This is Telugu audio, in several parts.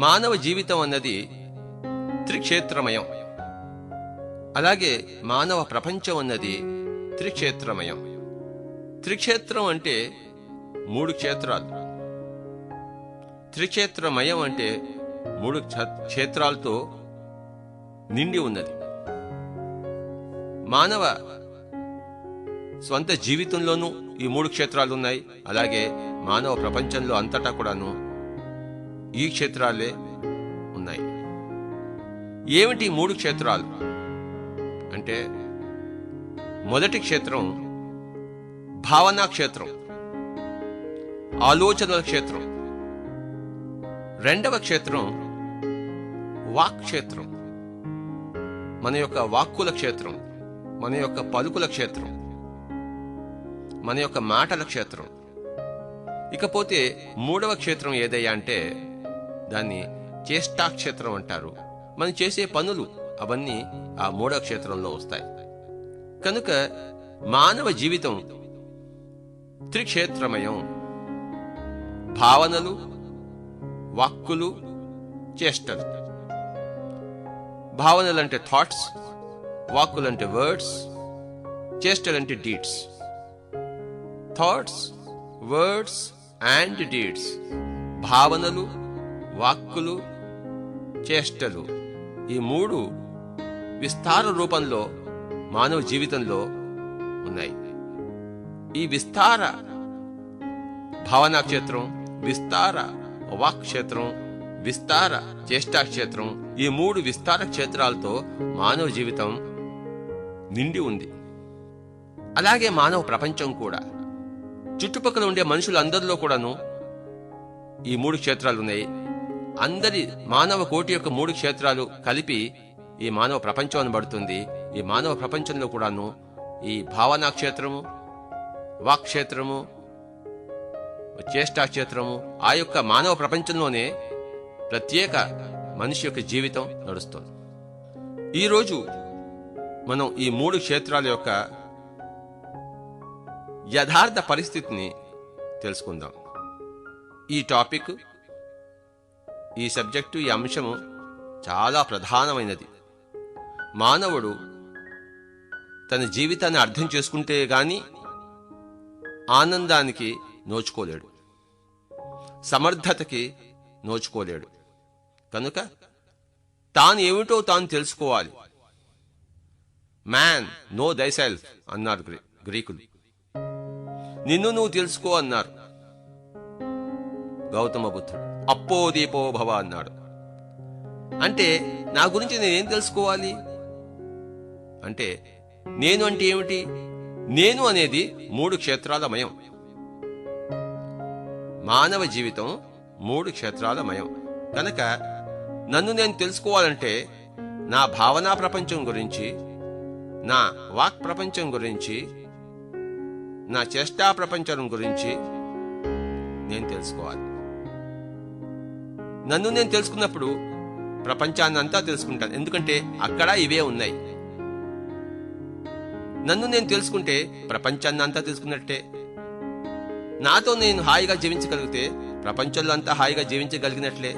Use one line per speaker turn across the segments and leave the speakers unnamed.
మానవ జీవితం అన్నది త్రిక్షేత్రమయం. అలాగే మానవ ప్రపంచం అన్నది త్రిక్షేత్రమయం. త్రిక్షేత్రం అంటే 3 క్షేత్రాలు, త్రిక్షేత్రమయం అంటే 3 క్షేత్రాలతో నిండి ఉన్నది. మానవ స్వంత జీవితంలోనూ ఈ 3 క్షేత్రాలు ఉన్నాయి. అలాగే మానవ ప్రపంచంలో అంతటా కూడాను ఈ క్షేత్రాలే ఉన్నాయి. ఏమిటి 3 క్షేత్రాలు అంటే, మొదటి క్షేత్రం భావనా క్షేత్రం, ఆలోచనల క్షేత్రం. రెండవ క్షేత్రం వాక్ క్షేత్రం, మన యొక్క వాక్కుల క్షేత్రం, మన యొక్క పలుకుల క్షేత్రం, మన యొక్క మాటల క్షేత్రం. ఇకపోతే 3వ క్షేత్రం ఏదయ్యా అంటే దాన్ని చేష్టా క్షేత్రం అంటారు. మనం చేసే పనులు అవన్నీ ఆ 3వ క్షేత్రంలో వస్తాయి. కనుక మానవ జీవితం త్రిక్షేత్రమయం. భావనలు, వాక్కులు, చేష్టలు. భావనలంటే థాట్స్, వాక్కులంటే వర్డ్స్, చేష్టలంటే deeds. Thoughts, words and deeds. భావనలు, వాక్కులు, చేష్టలు, ఈ 3 విస్తార రూపంలో మానవ జీవితంలో ఉన్నాయి. ఈ విస్తార భావనా క్షేత్రం, విస్తార వాక్ క్షేత్రం, విస్తార చేష్టా క్షేత్రం, ఈ 3 విస్తార క్షేత్రాలతో మానవ జీవితం నిండి ఉంది. అలాగే మానవ ప్రపంచం కూడా, చుట్టుపక్కల ఉండే మనుషులందరిలో కూడాను ఈ 3 క్షేత్రాలు ఉన్నాయి. అందరి మానవ కోటి యొక్క 3 క్షేత్రాలు కలిపి ఈ మానవ ప్రపంచం అనబడుతుంది. ఈ మానవ ప్రపంచంలో కూడాను ఈ భావనా క్షేత్రము, వాక్ క్షేత్రము, చేష్టా క్షేత్రము, ఆ యొక్క మానవ ప్రపంచంలోనే ప్రత్యేక మనిషి యొక్క జీవితం నడుస్తుంది. ఈరోజు మనం ఈ 3 క్షేత్రాల యొక్క యథార్థ పరిస్థితిని తెలుసుకుందాం. ఈ టాపిక్, ఈ సబ్జెక్టు, ఈ అంశము చాలా ప్రధానమైనది. మానవుడు తన జీవితాన్ని అర్థం చేసుకుంటే గాని ఆనందానికి నోచుకోలేడు, సమర్థతకి నోచుకోలేడు. కనుక తాను ఏమిటో తాను తెలుసుకోవాలి. మ్యాన్ నో దైసెల్ఫ్ అన్నారు గ్రీకులు. నిన్ను నువ్వు తెలుసుకో అన్నారు గౌతమ బుద్ధుడు. అప్పో దీపో భవ అన్నాడు. అంటే నా గురించి నేనేం తెలుసుకోవాలి అంటే, నేను అంటే ఏమిటి? నేను అనేది 3 క్షేత్రాల మయం. మానవ జీవితం 3 క్షేత్రాల మయం. కనుక నన్ను నేను తెలుసుకోవాలంటే నా భావనా ప్రపంచం గురించి, నా వాక్ ప్రపంచం గురించి, నా చేష్టా ప్రపంచం గురించి నేను తెలుసుకోవాలి. నన్ను నేను తెలుసుకున్నప్పుడు ప్రపంచాన్ని అంతా తెలుసుకుంటాను. ఎందుకంటే అక్కడ ఇవే ఉన్నాయి. నన్ను నేను తెలుసుకుంటే ప్రపంచాన్ని అంతా తెలుసుకున్నట్టే. నాతో నేను హాయిగా జీవించగలిగితే ప్రపంచంలో అంతా హాయిగా జీవించగలిగినట్లే.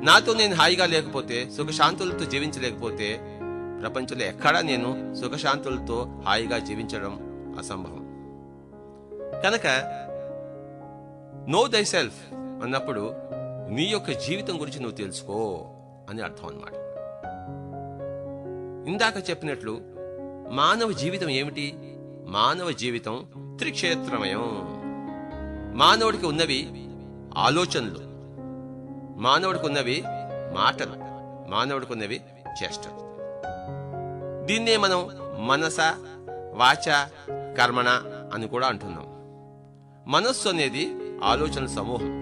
నాతో నేను హాయిగా లేకపోతే, సుఖశాంతులతో జీవించలేకపోతే ప్రపంచంలో ఎక్కడా నేను సుఖశాంతులతో హాయిగా జీవించడం అసంభవం. కనుక నో దై సెల్ఫ్ అన్నప్పుడు నీ యొక్క జీవితం గురించి నువ్వు తెలుసుకో అని అర్థం అన్నమాట. ఇందాక చెప్పినట్లు మానవ జీవితం ఏమిటి? మానవ జీవితం త్రిక్షేత్రమయం. మానవుడికి ఉన్నవి ఆలోచనలు, మానవుడికి ఉన్నవి మాటలు, మానవుడికి ఉన్నవి చేష్టలు. దీన్నే మనం మనస, వాచ, కర్మణ అని కూడా అంటున్నాం. మనస్సు అనేది ఆలోచనల సమూహం,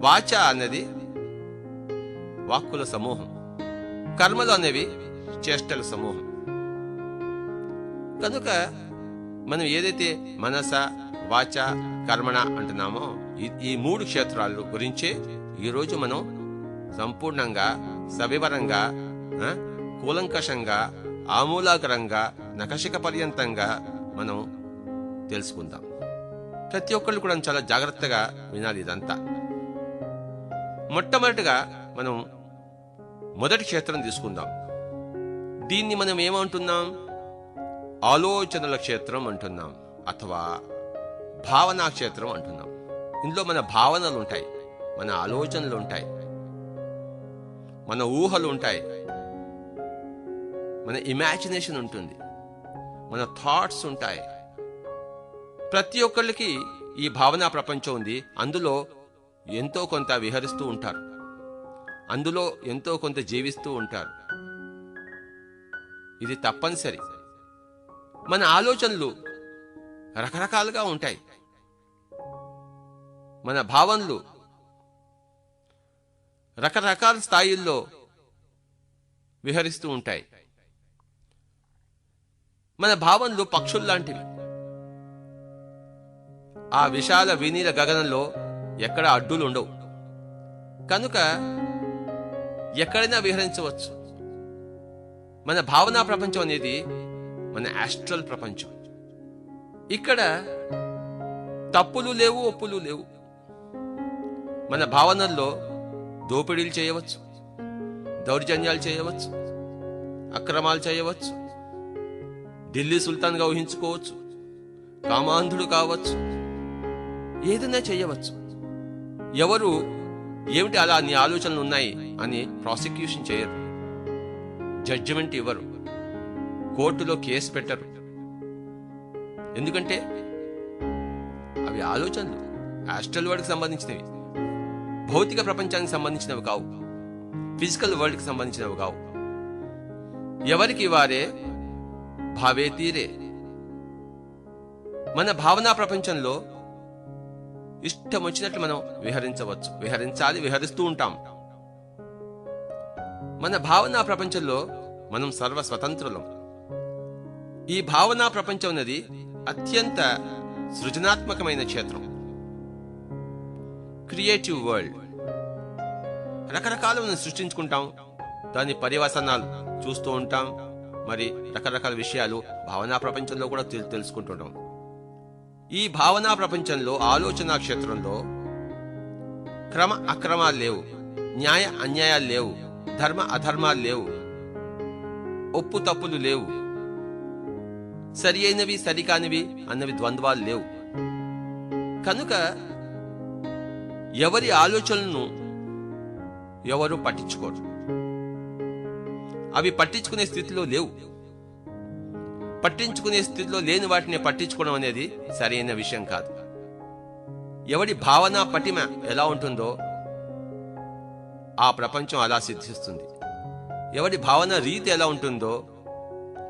వాచ అనేది వాక్కుల సమూహం, కర్మలు అనేవి చేష్టల సమూహం. కనుక మనం ఏదైతే మనస, వాచ, కర్మణ అంటున్నామో ఈ 3 క్షేత్రాల గురించే ఈరోజు మనం సంపూర్ణంగా, సవివరంగా, కూలంకషంగా, ఆమూలాగ్రంగా, నఖశిఖ పర్యంతంగా మనం తెలుసుకుందాం. ప్రతి ఒక్కళ్ళు కూడా చాలా జాగ్రత్తగా వినాలి ఇదంతా. మొట్టమొదటిగా మనం మొదటి క్షేత్రం తీసుకుందాం. దీన్ని మనం ఏమంటున్నాం? ఆలోచనల క్షేత్రం అంటున్నాం, అథవా భావనా క్షేత్రం అంటున్నాం. ఇందులో మన భావనలు ఉంటాయి, మన ఆలోచనలు ఉంటాయి, మన ఊహలు ఉంటాయి, మన ఇమాజినేషన్ ఉంటుంది, మన థాట్స్ ఉంటాయి. ప్రతి ఒక్కళ్ళకి ఈ భావనా ప్రపంచం ఉంది. అందులో ఎంతో కొంత విహరిస్తూ ఉంటారు, అందులో ఎంతో కొంత జీవిస్తూ ఉంటారు. ఇది తప్పనిసరి. మన ఆలోచనలు రకరకాలుగా ఉంటాయి, మన భావనలు రకరకాల స్థాయిల్లో విహరిస్తూ ఉంటాయి. మన భావనలు పక్షుల్లాంటివి. ఆ విశాల వినీల గగనంలో ఎక్కడ అడ్డులు ఉండవు, కనుక ఎక్కడైనా విహరించవచ్చు. మన భావనా ప్రపంచం అనేది మన ఆస్ట్రల్ ప్రపంచం. ఇక్కడ తప్పులు లేవు, ఒప్పులు లేవు. మన భావనల్లో దోపిడీలు చేయవచ్చు, దౌర్జన్యాలు చేయవచ్చు, అక్రమాలు చేయవచ్చు, ఢిల్లీ సుల్తాన్గా ఊహించుకోవచ్చు, కామాంధుడు కావచ్చు, ఏదైనా చేయవచ్చు. ఎవరు ఏమిటి అలా నీ ఆలోచనలు ఉన్నాయి అని ప్రాసిక్యూషన్ చేయరు, జడ్జిమెంట్ ఇవ్వరు, కోర్టులో కేసు పెట్టరు. ఎందుకంటే అవి ఆలోచనలు ఆస్ట్రల్ వరల్డ్కి సంబంధించినవి, భౌతిక ప్రపంచానికి సంబంధించినవి కావు, ఫిజికల్ వరల్డ్కి సంబంధించినవి కావు. ఎవరికి వారే భావే తీరే. మన భావనా ప్రపంచంలో ఇష్టం వచ్చినట్లు మనం విహరించవచ్చు, విహరించాలి, విహరిస్తూ ఉంటాం. మన భావనా ప్రపంచంలో మనం సర్వ స్వతంత్రులం. ఈ భావనా ప్రపంచం అనేది అత్యంత సృజనాత్మకమైన క్షేత్రం, క్రియేటివ్ వరల్డ్. రకరకాల మనం సృష్టించుకుంటాం, దాని పర్యవసనాలు చూస్తూ ఉంటాం, మరి రకరకాల విషయాలు భావనా ప్రపంచంలో కూడా తెలుసుకుంటుంటాం. ఈ భావనా ప్రపంచంలో ఆలోచనా క్షేత్రంలో క్రమ అక్రమాలు లేవు, న్యాయ అన్యాయాలు లేవు, ధర్మ అధర్మాలు లేవు, ఒప్పు తప్పులు లేవు, సరి అయినవి సరికానివి అన్నవి ద్వంద్వాలు లేవు. కనుక ఎవరి ఆలోచనలను ఎవరు పట్టించుకోరు, అవి పట్టించుకునే స్థితిలో లేవు. పట్టించుకునే స్థితిలో లేని వాటిని పట్టించుకోవడం అనేది సరైన విషయం కాదు. ఎవడి భావన పటిమ ఎలా ఉంటుందో ఆ ప్రపంచం అలా సిద్ధిస్తుంది. ఎవడి భావన రీతి ఎలా ఉంటుందో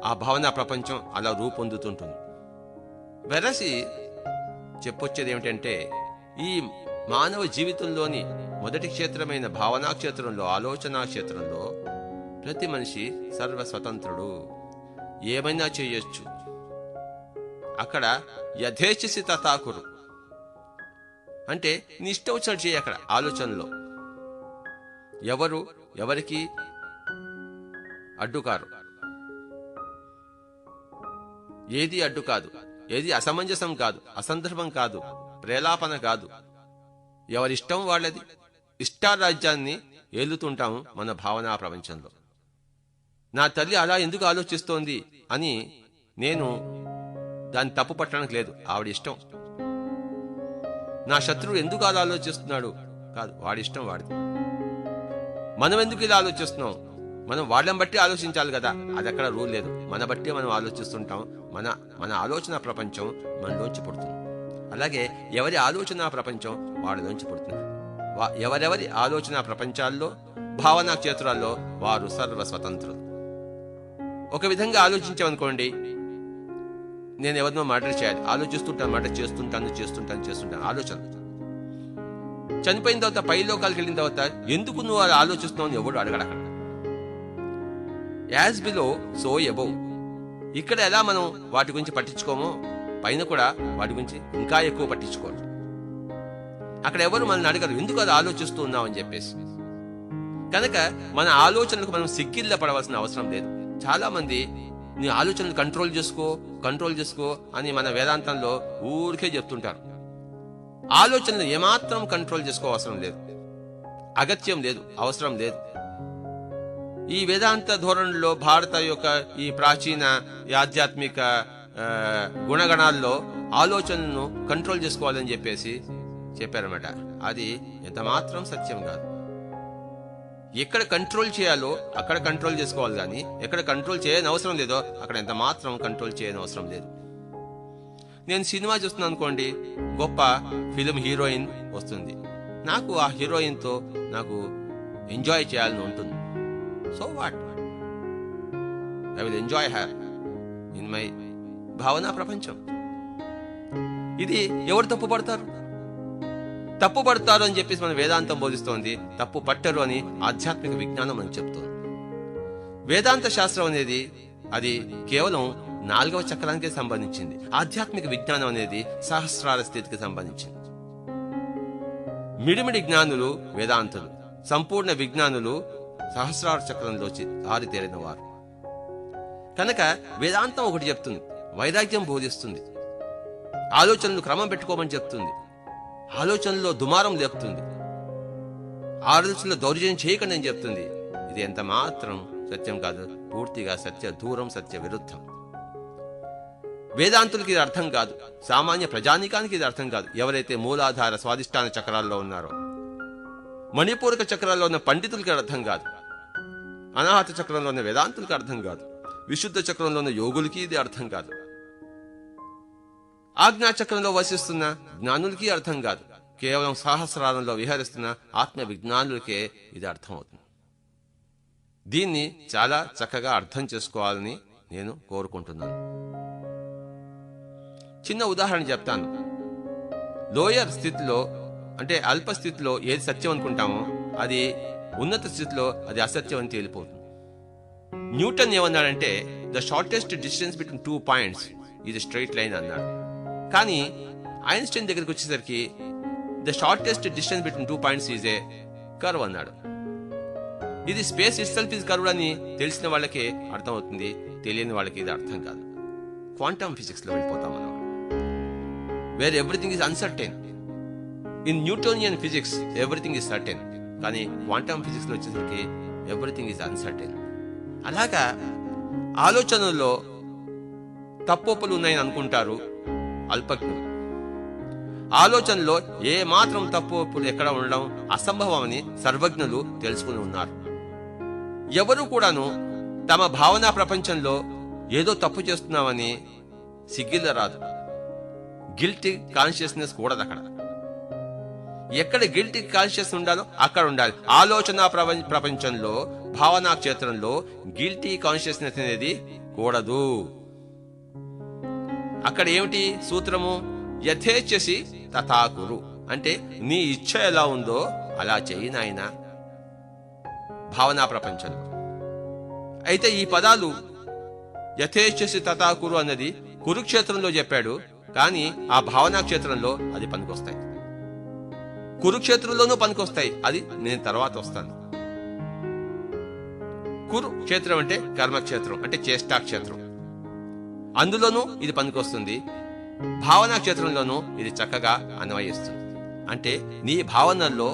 ఆ భావన ప్రపంచం అలా రూపొందుతుంటుంది. వెరసి చెప్పొచ్చేది ఏమిటంటే, ఈ మానవ జీవితంలోని మొదటి క్షేత్రమైన భావనా క్షేత్రంలో, ఆలోచనా క్షేత్రంలో ప్రతి మనిషి సర్వస్వతంత్రుడు, ఏమైనా చేయొచ్చు. అక్కడ యథేచ్ఛసి తథాకురు అంటే నీ ఇష్టం వచ్చినట్టు చేయి. అక్కడ ఆలోచనలో ఎవరు ఎవరికి అడ్డుకారు, ఏది అడ్డు కాదు, ఏది అసమంజసం కాదు, అసందర్భం కాదు, ప్రేలాపన కాదు. ఎవరిష్టం వాళ్ళది. ఇష్టారాజ్యాన్ని ఏలుతుంటాము మన భావనా ప్రపంచంలో. నా తల్లి అలా ఎందుకు ఆలోచిస్తోంది అని నేను దాన్ని తప్పు పట్టడానికి లేదు, ఆవిడ ఇష్టం. నా శత్రువు ఎందుకు అలా ఆలోచిస్తున్నాడు కాదు, వాడి ఇష్టం వాడిది. మనం ఎందుకు ఇలా ఆలోచిస్తున్నాం, మనం వాళ్ళని బట్టి ఆలోచించాలి కదా, అది అక్కడ రూల్ లేదు. మన బట్టి మనం ఆలోచిస్తుంటాం. మన ఆలోచన ప్రపంచం మనలోంచి పుడుతుంది. అలాగే ఎవరి ఆలోచన ప్రపంచం వాళ్ళలోంచి పుడుతుంది. ఎవరెవరి ఆలోచన ప్రపంచాల్లో, భావనా క్షేత్రాల్లో వారు సర్వస్వతంత్రులు. ఒక విధంగా ఆలోచించామనుకోండి, నేను ఎవరినో మర్డర్ చేయాలి, ఆలోచిస్తుంటాను, మర్డర్ చేస్తుంటాను. ఆలోచన చనిపోయిన తర్వాత పై లోకాలకు వెళ్ళిన తర్వాత ఎందుకు నువ్వు అలా ఆలోచిస్తున్నావు అని ఎవడు అడగడు. అక్కడ యాజ్ బిలో సో ఎబోవ్. ఇక్కడ ఎలా మనం వాటి గురించి పట్టించుకోమో పైన కూడా వాటి గురించి ఇంకా ఎక్కువ పట్టించుకోరు. అక్కడ ఎవరు మనల్ని అడగరు ఎందుకు అది ఆలోచిస్తూ ఉన్నావు అని చెప్పేసి. కనుక మన ఆలోచనలకు మనం సిగ్గిల్ల పడవలసిన అవసరం లేదు. చాలా మంది నీ ఆలోచనలు కంట్రోల్ చేసుకో అని మన వేదాంతంలో ఊరికే చెప్తుంటారు. ఆలోచనలు ఏమాత్రం కంట్రోల్ చేసుకో అవసరం లేదు. అగత్యం లేదు, అవసరం లేదు. ఈ వేదాంత ధోరణిలో భారత యొక్క ఈ ప్రాచీన ఆధ్యాత్మిక గుణగణాల్లో ఆలోచనలను కంట్రోల్ చేసుకోవాలని చెప్పేసి చెప్పారన్నమాట. అది ఎంత మాత్రం సత్యం కాదు. ఎక్కడ కంట్రోల్ చేయాలో అక్కడ కంట్రోల్ చేసుకోవాలి, కానీ ఎక్కడ కంట్రోల్ చేయని అవసరం లేదో అక్కడ ఎంత మాత్రం కంట్రోల్ చేయని అవసరం లేదు. నేను సినిమా చూస్తున్నాను అనుకోండి, గొప్ప ఫిలిం హీరోయిన్ వస్తుంది, నాకు ఆ హీరోయిన్తో నాకు ఎంజాయ్ చేయాలని ఉంటుంది. So what, I will enjoy her in my భావనా ప్రపంచం. ఇది ఎవరు తప్పు పడతారు? తప్పు పడతారు అని చెప్పేసి మన వేదాంతం బోధిస్తోంది, తప్పు పట్టరు అని ఆధ్యాత్మిక విజ్ఞానం మనకు చెప్తోంది. వేదాంత శాస్త్రం అనేది అది కేవలం 4వ చక్రానికే సంబంధించింది. ఆధ్యాత్మిక విజ్ఞానం అనేది సహస్రార స్థితికి సంబంధించింది. మిడిమిడి జ్ఞానులు వేదాంతులు, సంపూర్ణ విజ్ఞానులు సహస్రార చక్రంలోచి ఆరితేరిన వారు. కనుక వేదాంతం ఒకటి చెప్తుంది, వైరాగ్యం బోధిస్తుంది, ఆలోచనలు క్రమం పెట్టుకోమని చెప్తుంది, ఆలోచనలో దుమారం లేపుతుంది, ఆలోచనలో దౌర్జన్యం చేయకండి అని చెప్తుంది. ఇది ఎంత మాత్రం సత్యం కాదు, పూర్తిగా సత్య దూరం, సత్య విరుద్ధం. వేదాంతులకి ఇది అర్థం కాదు, సామాన్య ప్రజానీకానికి ఇది అర్థం కాదు. ఎవరైతే మూలాధార స్వాదిష్టాన చక్రాల్లో ఉన్నారో, మణిపూరక చక్రాల్లో ఉన్న పండితులకి అర్థం కాదు, అనాహత చక్రంలో ఉన్న వేదాంతులకి అర్థం కాదు, విశుద్ధ చక్రంలో ఉన్న యోగులకి ఇది అర్థం కాదు, ఆజ్ఞాచక్రంలో వసిస్తున్న జ్ఞానులకి అర్థం కాదు, కేవలం సహస్రారంలో విహరిస్తున్న ఆత్మ విజ్ఞానులకే ఇది అర్థం అవుతుంది. దీన్ని చాలా చక్కగా అర్థం చేసుకోవాలని నేను కోరుకుంటున్నాను. చిన్న ఉదాహరణ చెప్తాను. లోయర్ స్థితిలో అంటే అల్ప స్థితిలో ఏది సత్యం అనుకుంటామో అది ఉన్నత స్థితిలో అది అసత్యం అని తేలిపోతుంది. న్యూటన్ ఏమన్నాడంటే the shortest distance between 2 points ఇది స్ట్రైట్ లైన్ అన్నాడు. కానీ ఐన్స్టైన్ దగ్గరికి వచ్చేసరికి the shortest distance between 2 points is a curve అన్నాడు. ఇది స్పేస్ ఇట్సెల్ఫ్ ఇస్ కర్వ్ అని తెలిసిన వాళ్ళకే అర్థమవుతుంది, తెలియని వాళ్ళకి ఇది అర్థం కాదు. క్వాంటమ్ ఫిజిక్స్ లో వెళ్ళిపోతాం మనం, where everything is uncertain. In Newtonian physics everything is certain, కానీ క్వాంటమ్ ఫిజిక్స్ లో వచ్చేసరికి ఎవ్రీథింగ్ ఈజ్ అన్సర్టెన్. అలాగా ఆలోచనల్లో తప్పొప్పులు ఉన్నాయని అనుకుంటారు అల్పజ్ఞులు. ఆలోచనలో ఏ మాత్రం తప్పొప్పులు ఎక్కడ ఉండడం అసంభవమని సర్వజ్ఞులు తెలుసుకుని ఉన్నారు. ఎవరు కూడాను తమ భావనా ప్రపంచంలో ఏదో తప్పు చేస్తున్నామని సిగ్గిల్ల రాదు. గిల్టీ కాన్షియస్నెస్ కూడదు అక్కడ. ఎక్కడ గిల్టీ కాన్షియస్ ఉండాలో అక్కడ ఉండాలి. ఆలోచన ప్రపంచంలో, భావనా క్షేత్రంలో గిల్టీ కాన్షియస్నెస్ అనేది కూడదు. అక్కడ ఏమిటి సూత్రము? యథేచ్ఛసి తథా కురు, అంటే నీ ఇచ్ఛ ఎలా ఉందో అలా చెయ్యి నాయనా భావనా ప్రపంచంలో. అయితే ఈ పదాలు యథేచ్ఛసి తథా కురు అన్నది కురుక్షేత్రంలో చెప్పాడు, కానీ ఆ భావనా క్షేత్రంలో అది పనికొస్తాయి. కురుక్షేత్రంలోనూ పనికొస్తాయి, అది నేను తర్వాత వస్తాను. కురుక్షేత్రం అంటే కర్మక్షేత్రం, అంటే చేష్టాక్షేత్రం, అందులోనూ ఇది పనికొస్తుంది. భావనా క్షేత్రంలోనూ ఇది చక్కగా అన్వయిస్తుంది. అంటే నీ భావనల్లో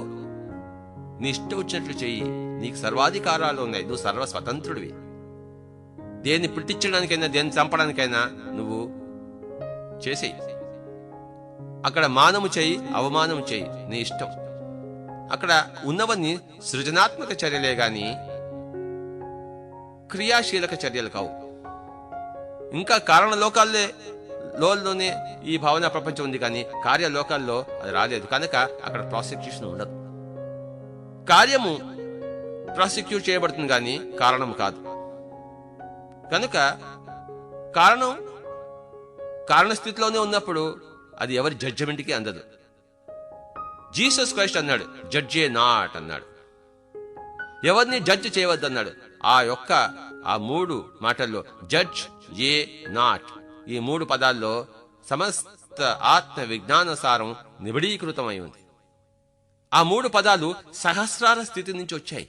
నీ ఇష్టం వచ్చినట్లు చెయ్యి, నీకు సర్వాధికారాలు ఉన్నాయి, నువ్వు సర్వ స్వతంత్రుడివి. దేన్ని పుట్టించడానికైనా దేన్ని చంపడానికైనా నువ్వు చేసేయి. అక్కడ మానము చెయ్యి, అవమానము చెయ్యి, నీ ఇష్టం. అక్కడ ఉన్నవన్నీ సృజనాత్మక చర్యలే గాని క్రియాశీలక చర్యలు కావు. ఇంకా కారణలోకాలే లోనే ఈ భావన ప్రపంచం ఉంది, కానీ కార్యలోకాల్లో అది రాలేదు. కనుక అక్కడ ప్రాసిక్యూషన్ ఉండదు. కార్యము ప్రాసిక్యూట్ చేయబడుతుంది, కానీ కారణం కాదు. కనుక కారణ స్థితిలోనే ఉన్నప్పుడు అది ఎవరి జడ్జిమెంట్కి అందదు. జీసస్ క్రైస్ట్ అన్నాడు జడ్జే నాట్ అన్నాడు, ఎవరిని జడ్జ్ చేయవద్దన్నాడు. ఆ 3 మాటల్లో జడ్జ్ ఏ నాట్, ఈ 3 పదాల్లో సమస్త ఆత్మ విజ్ఞానసారం నిబిడీకృతమై ఉంది. ఆ 3 పదాలు సహస్రార స్థితి నుంచి వచ్చాయి.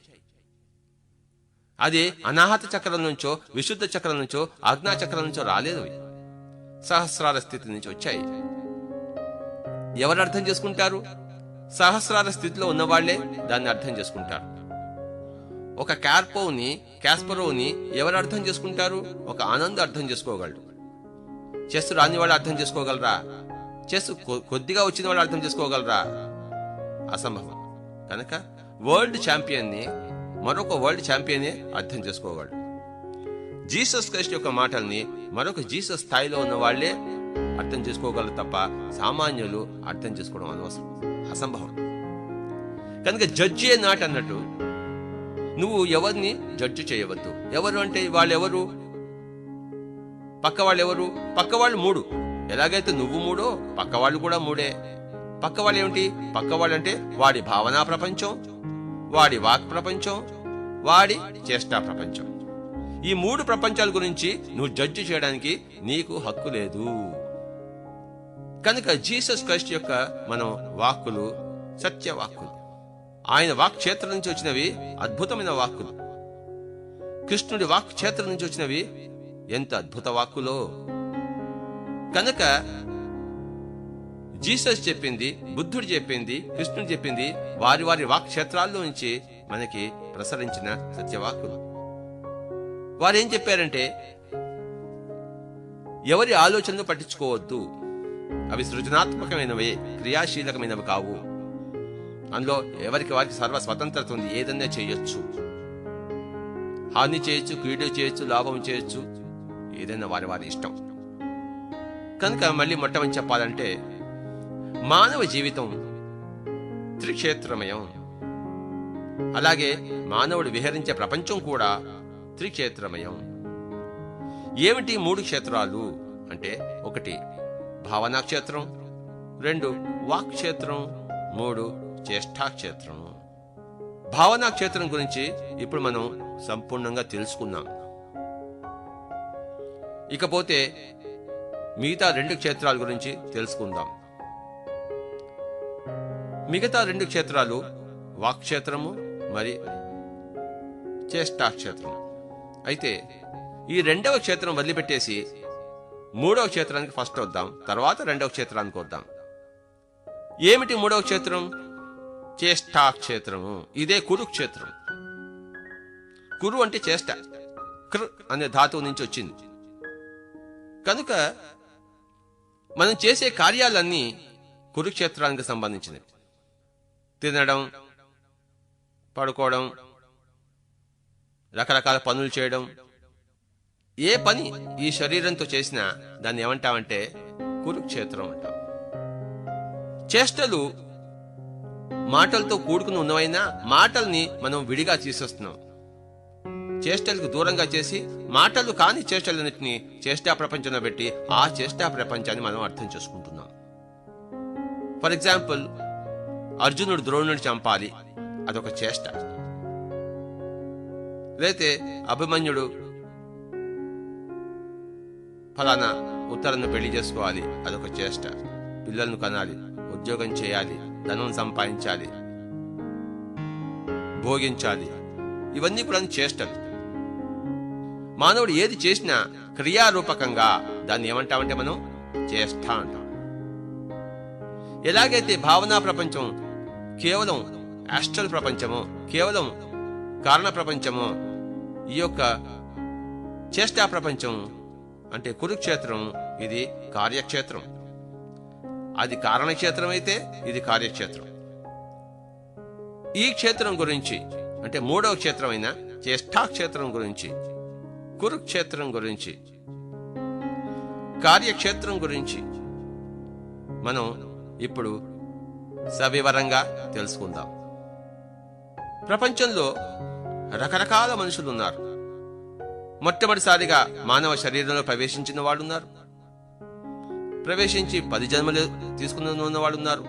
అది అనాహత చక్రం నుంచో, విశుద్ధ చక్రం నుంచో, ఆజ్ఞా చక్రం నుంచో రాలేదు, సహస్రార స్థితి నుంచి వచ్చాయి. ఎవరు అర్థం చేసుకుంటారు? సహస్రార స్థితిలో ఉన్నవాళ్లే దాన్ని అర్థం చేసుకుంటారు. ఒక క్యాస్పరోని ఎవరు అర్థం చేసుకుంటారు? ఒక ఆనంద్ అర్థం చేసుకోగలడు. చెస్ రాని వాళ్ళు అర్థం చేసుకోగలరా? చెస్ కొద్దిగా వచ్చిన వాళ్ళు అర్థం చేసుకోగలరా? అసంభవం. కనుక వరల్డ్ ఛాంపియన్ని మరొక వరల్డ్ ఛాంపియనే అర్థం చేసుకోగలడు. జీసస్ క్రైస్ట్ యొక్క మాటల్ని మరొక జీసస్ స్థాయిలో ఉన్న వాళ్లే అర్థం చేసుకోగలరు తప్ప సామాన్యులు అర్థం చేసుకోవడం అనవసరం, అసంభవం. కనుక జడ్జి ఏ నాట్ అన్నట్టు నువ్వు ఎవరిని జడ్జి చేయవద్దు. ఎవరు అంటే వాళ్ళెవరు? పక్క వాళ్ళు 3. ఎలాగైతే నువ్వు 3 పక్కవాళ్ళు కూడా 3. పక్కవాళ్ళు ఏమిటి? పక్కవాళ్ళంటే వాడి భావనా ప్రపంచం, వాడి వాక్ ప్రపంచం, వాడి చేష్టా ప్రపంచం. ఈ 3 ప్రపంచాల గురించి నువ్వు జడ్జి చేయడానికి నీకు హక్కు లేదు. కనుక జీసస్ క్రైస్ట్ యొక్క మనం వాక్కులు సత్యవాక్కులు. ఆయన వాక్ క్షేత్రం నుంచి వచ్చినవి అద్భుతమైన వాక్కులు. కృష్ణుడి వాక్ క్షేత్రం నుంచి వచ్చినవి ఎంత అద్భుత వాక్కులో. కనుక జీసస్ చెప్పింది, బుద్ధుడు చెప్పింది, కృష్ణుడు చెప్పింది వారి వారి వాక్ క్షేత్రాల్లో నుంచి మనకి ప్రసరించిన సత్యవాక్కులు. వారేం చెప్పారంటే ఎవరి ఆలోచనలు పట్టించుకోవద్దు, అవి సృజనాత్మకమైనవి, క్రియాశీలకమైనవి కావు. అందులో ఎవరికి వారికి సర్వ స్వతంత్రత ఉంది, ఏదన్నా చేయొచ్చు, హాని చేయొచ్చు, కీడు చేయొచ్చు, లాభం చేయొచ్చు, ఏదైనా వారి వారి ఇష్టం. కనుక మళ్ళీ మొట్టమొదటి చెప్పాలంటే మానవ జీవితం త్రిక్షేత్రమయం. అలాగే మానవుడు విహరించే ప్రపంచం కూడా త్రిక్షేత్రమయం. ఏమిటి 3 క్షేత్రాలు అంటే 1 భావనా క్షేత్రం, 2 వాక్ క్షేత్రం, 3 చేష్టా క్షేత్రం. భావనా క్షేత్రం గురించి ఇప్పుడు మనం సంపూర్ణంగా తెలుసుకున్నాం. ఇకపోతే మిగతా 2 క్షేత్రాల గురించి తెలుసుకుందాం. మిగతా 2 క్షేత్రాలు వాక్ క్షేత్రము మరి చేష్టా క్షేత్రం. అయితే ఈ 2వ క్షేత్రం వదిలిపెట్టేసి 3వ క్షేత్రానికి ఫస్ట్ వద్దాం, తర్వాత 2వ క్షేత్రానికి వద్దాం. ఏమిటి 3వ క్షేత్రం? చేష్టా క్షేత్రము. ఇదే కురుక్షేత్రం. కురు అంటే చేష్ట, కృ అనే ధాతువు నుంచి వచ్చింది. కనుక మనం చేసే కార్యాలన్నీ కురుక్షేత్రానికి సంబంధించినవి. తినడం, పడుకోవడం, రకరకాల పనులు చేయడం, ఏ పని ఈ శరీరంతో చేసినా దాన్ని ఏమంటామంటే కురుక్షేత్రం అంటాం. చేష్టలు మాటలతో కూడుకుని ఉన్నవైనా మాటల్ని మనం విడిగా తీసేస్తున్నాం. చేష్టలకు దూరంగా చేసి మాటలు కాని చేష్టలన్నింటినీ చేష్టా ప్రపంచంలో పెట్టి ఆ చేష్టా ప్రపంచాన్ని మనం అర్థం చేసుకుంటున్నాం. ఫర్ ఎగ్జాంపుల్, అర్జునుడు ద్రోణుడిని చంపాలి, అదొక చేష్ట. లేతే అభిమన్యుడు ఫలానా ఉత్తరను పెళ్లి చేసుకోవాలి, అదొక చేష్ట. పిల్లలను కనాలి, ఉద్యోగం చేయాలి, ధనం సంపాదించాలి, భోగించాలి, ఇవన్నీ కూడా చేష్టలు. మానవుడు ఏది చేసినా క్రియారూపకంగా దాన్ని ఏమంటామంటే మనం చేష్ట అంటాం. ఎలాగైతే భావనా ప్రపంచం కేవలం యాస్ట్రల్ ప్రపంచము, కేవలం కారణ ప్రపంచము, ఈ యొక్క చేష్టా ప్రపంచం అంటే కురుక్షేత్రం ఇది కార్యక్షేత్రం. అది కారణక్షేత్రం అయితే ఇది కార్యక్షేత్రం. ఈ క్షేత్రం గురించి అంటే 3వ క్షేత్రమైన చేష్టా క్షేత్రం గురించి, కురుక్షేత్రం గురించి, కార్యక్షేత్రం గురించి మనం ఇప్పుడు సవివరంగా తెలుసుకుందాం. ప్రపంచంలో రకరకాల మనుషులు ఉన్నారు. మొట్టమొదటిసారిగా మానవ శరీరంలో ప్రవేశించిన వాళ్ళు ఉన్నారు, ప్రవేశించి 10 జన్మలు తీసుకుని ఉన్నవాళ్ళు ఉన్నారు,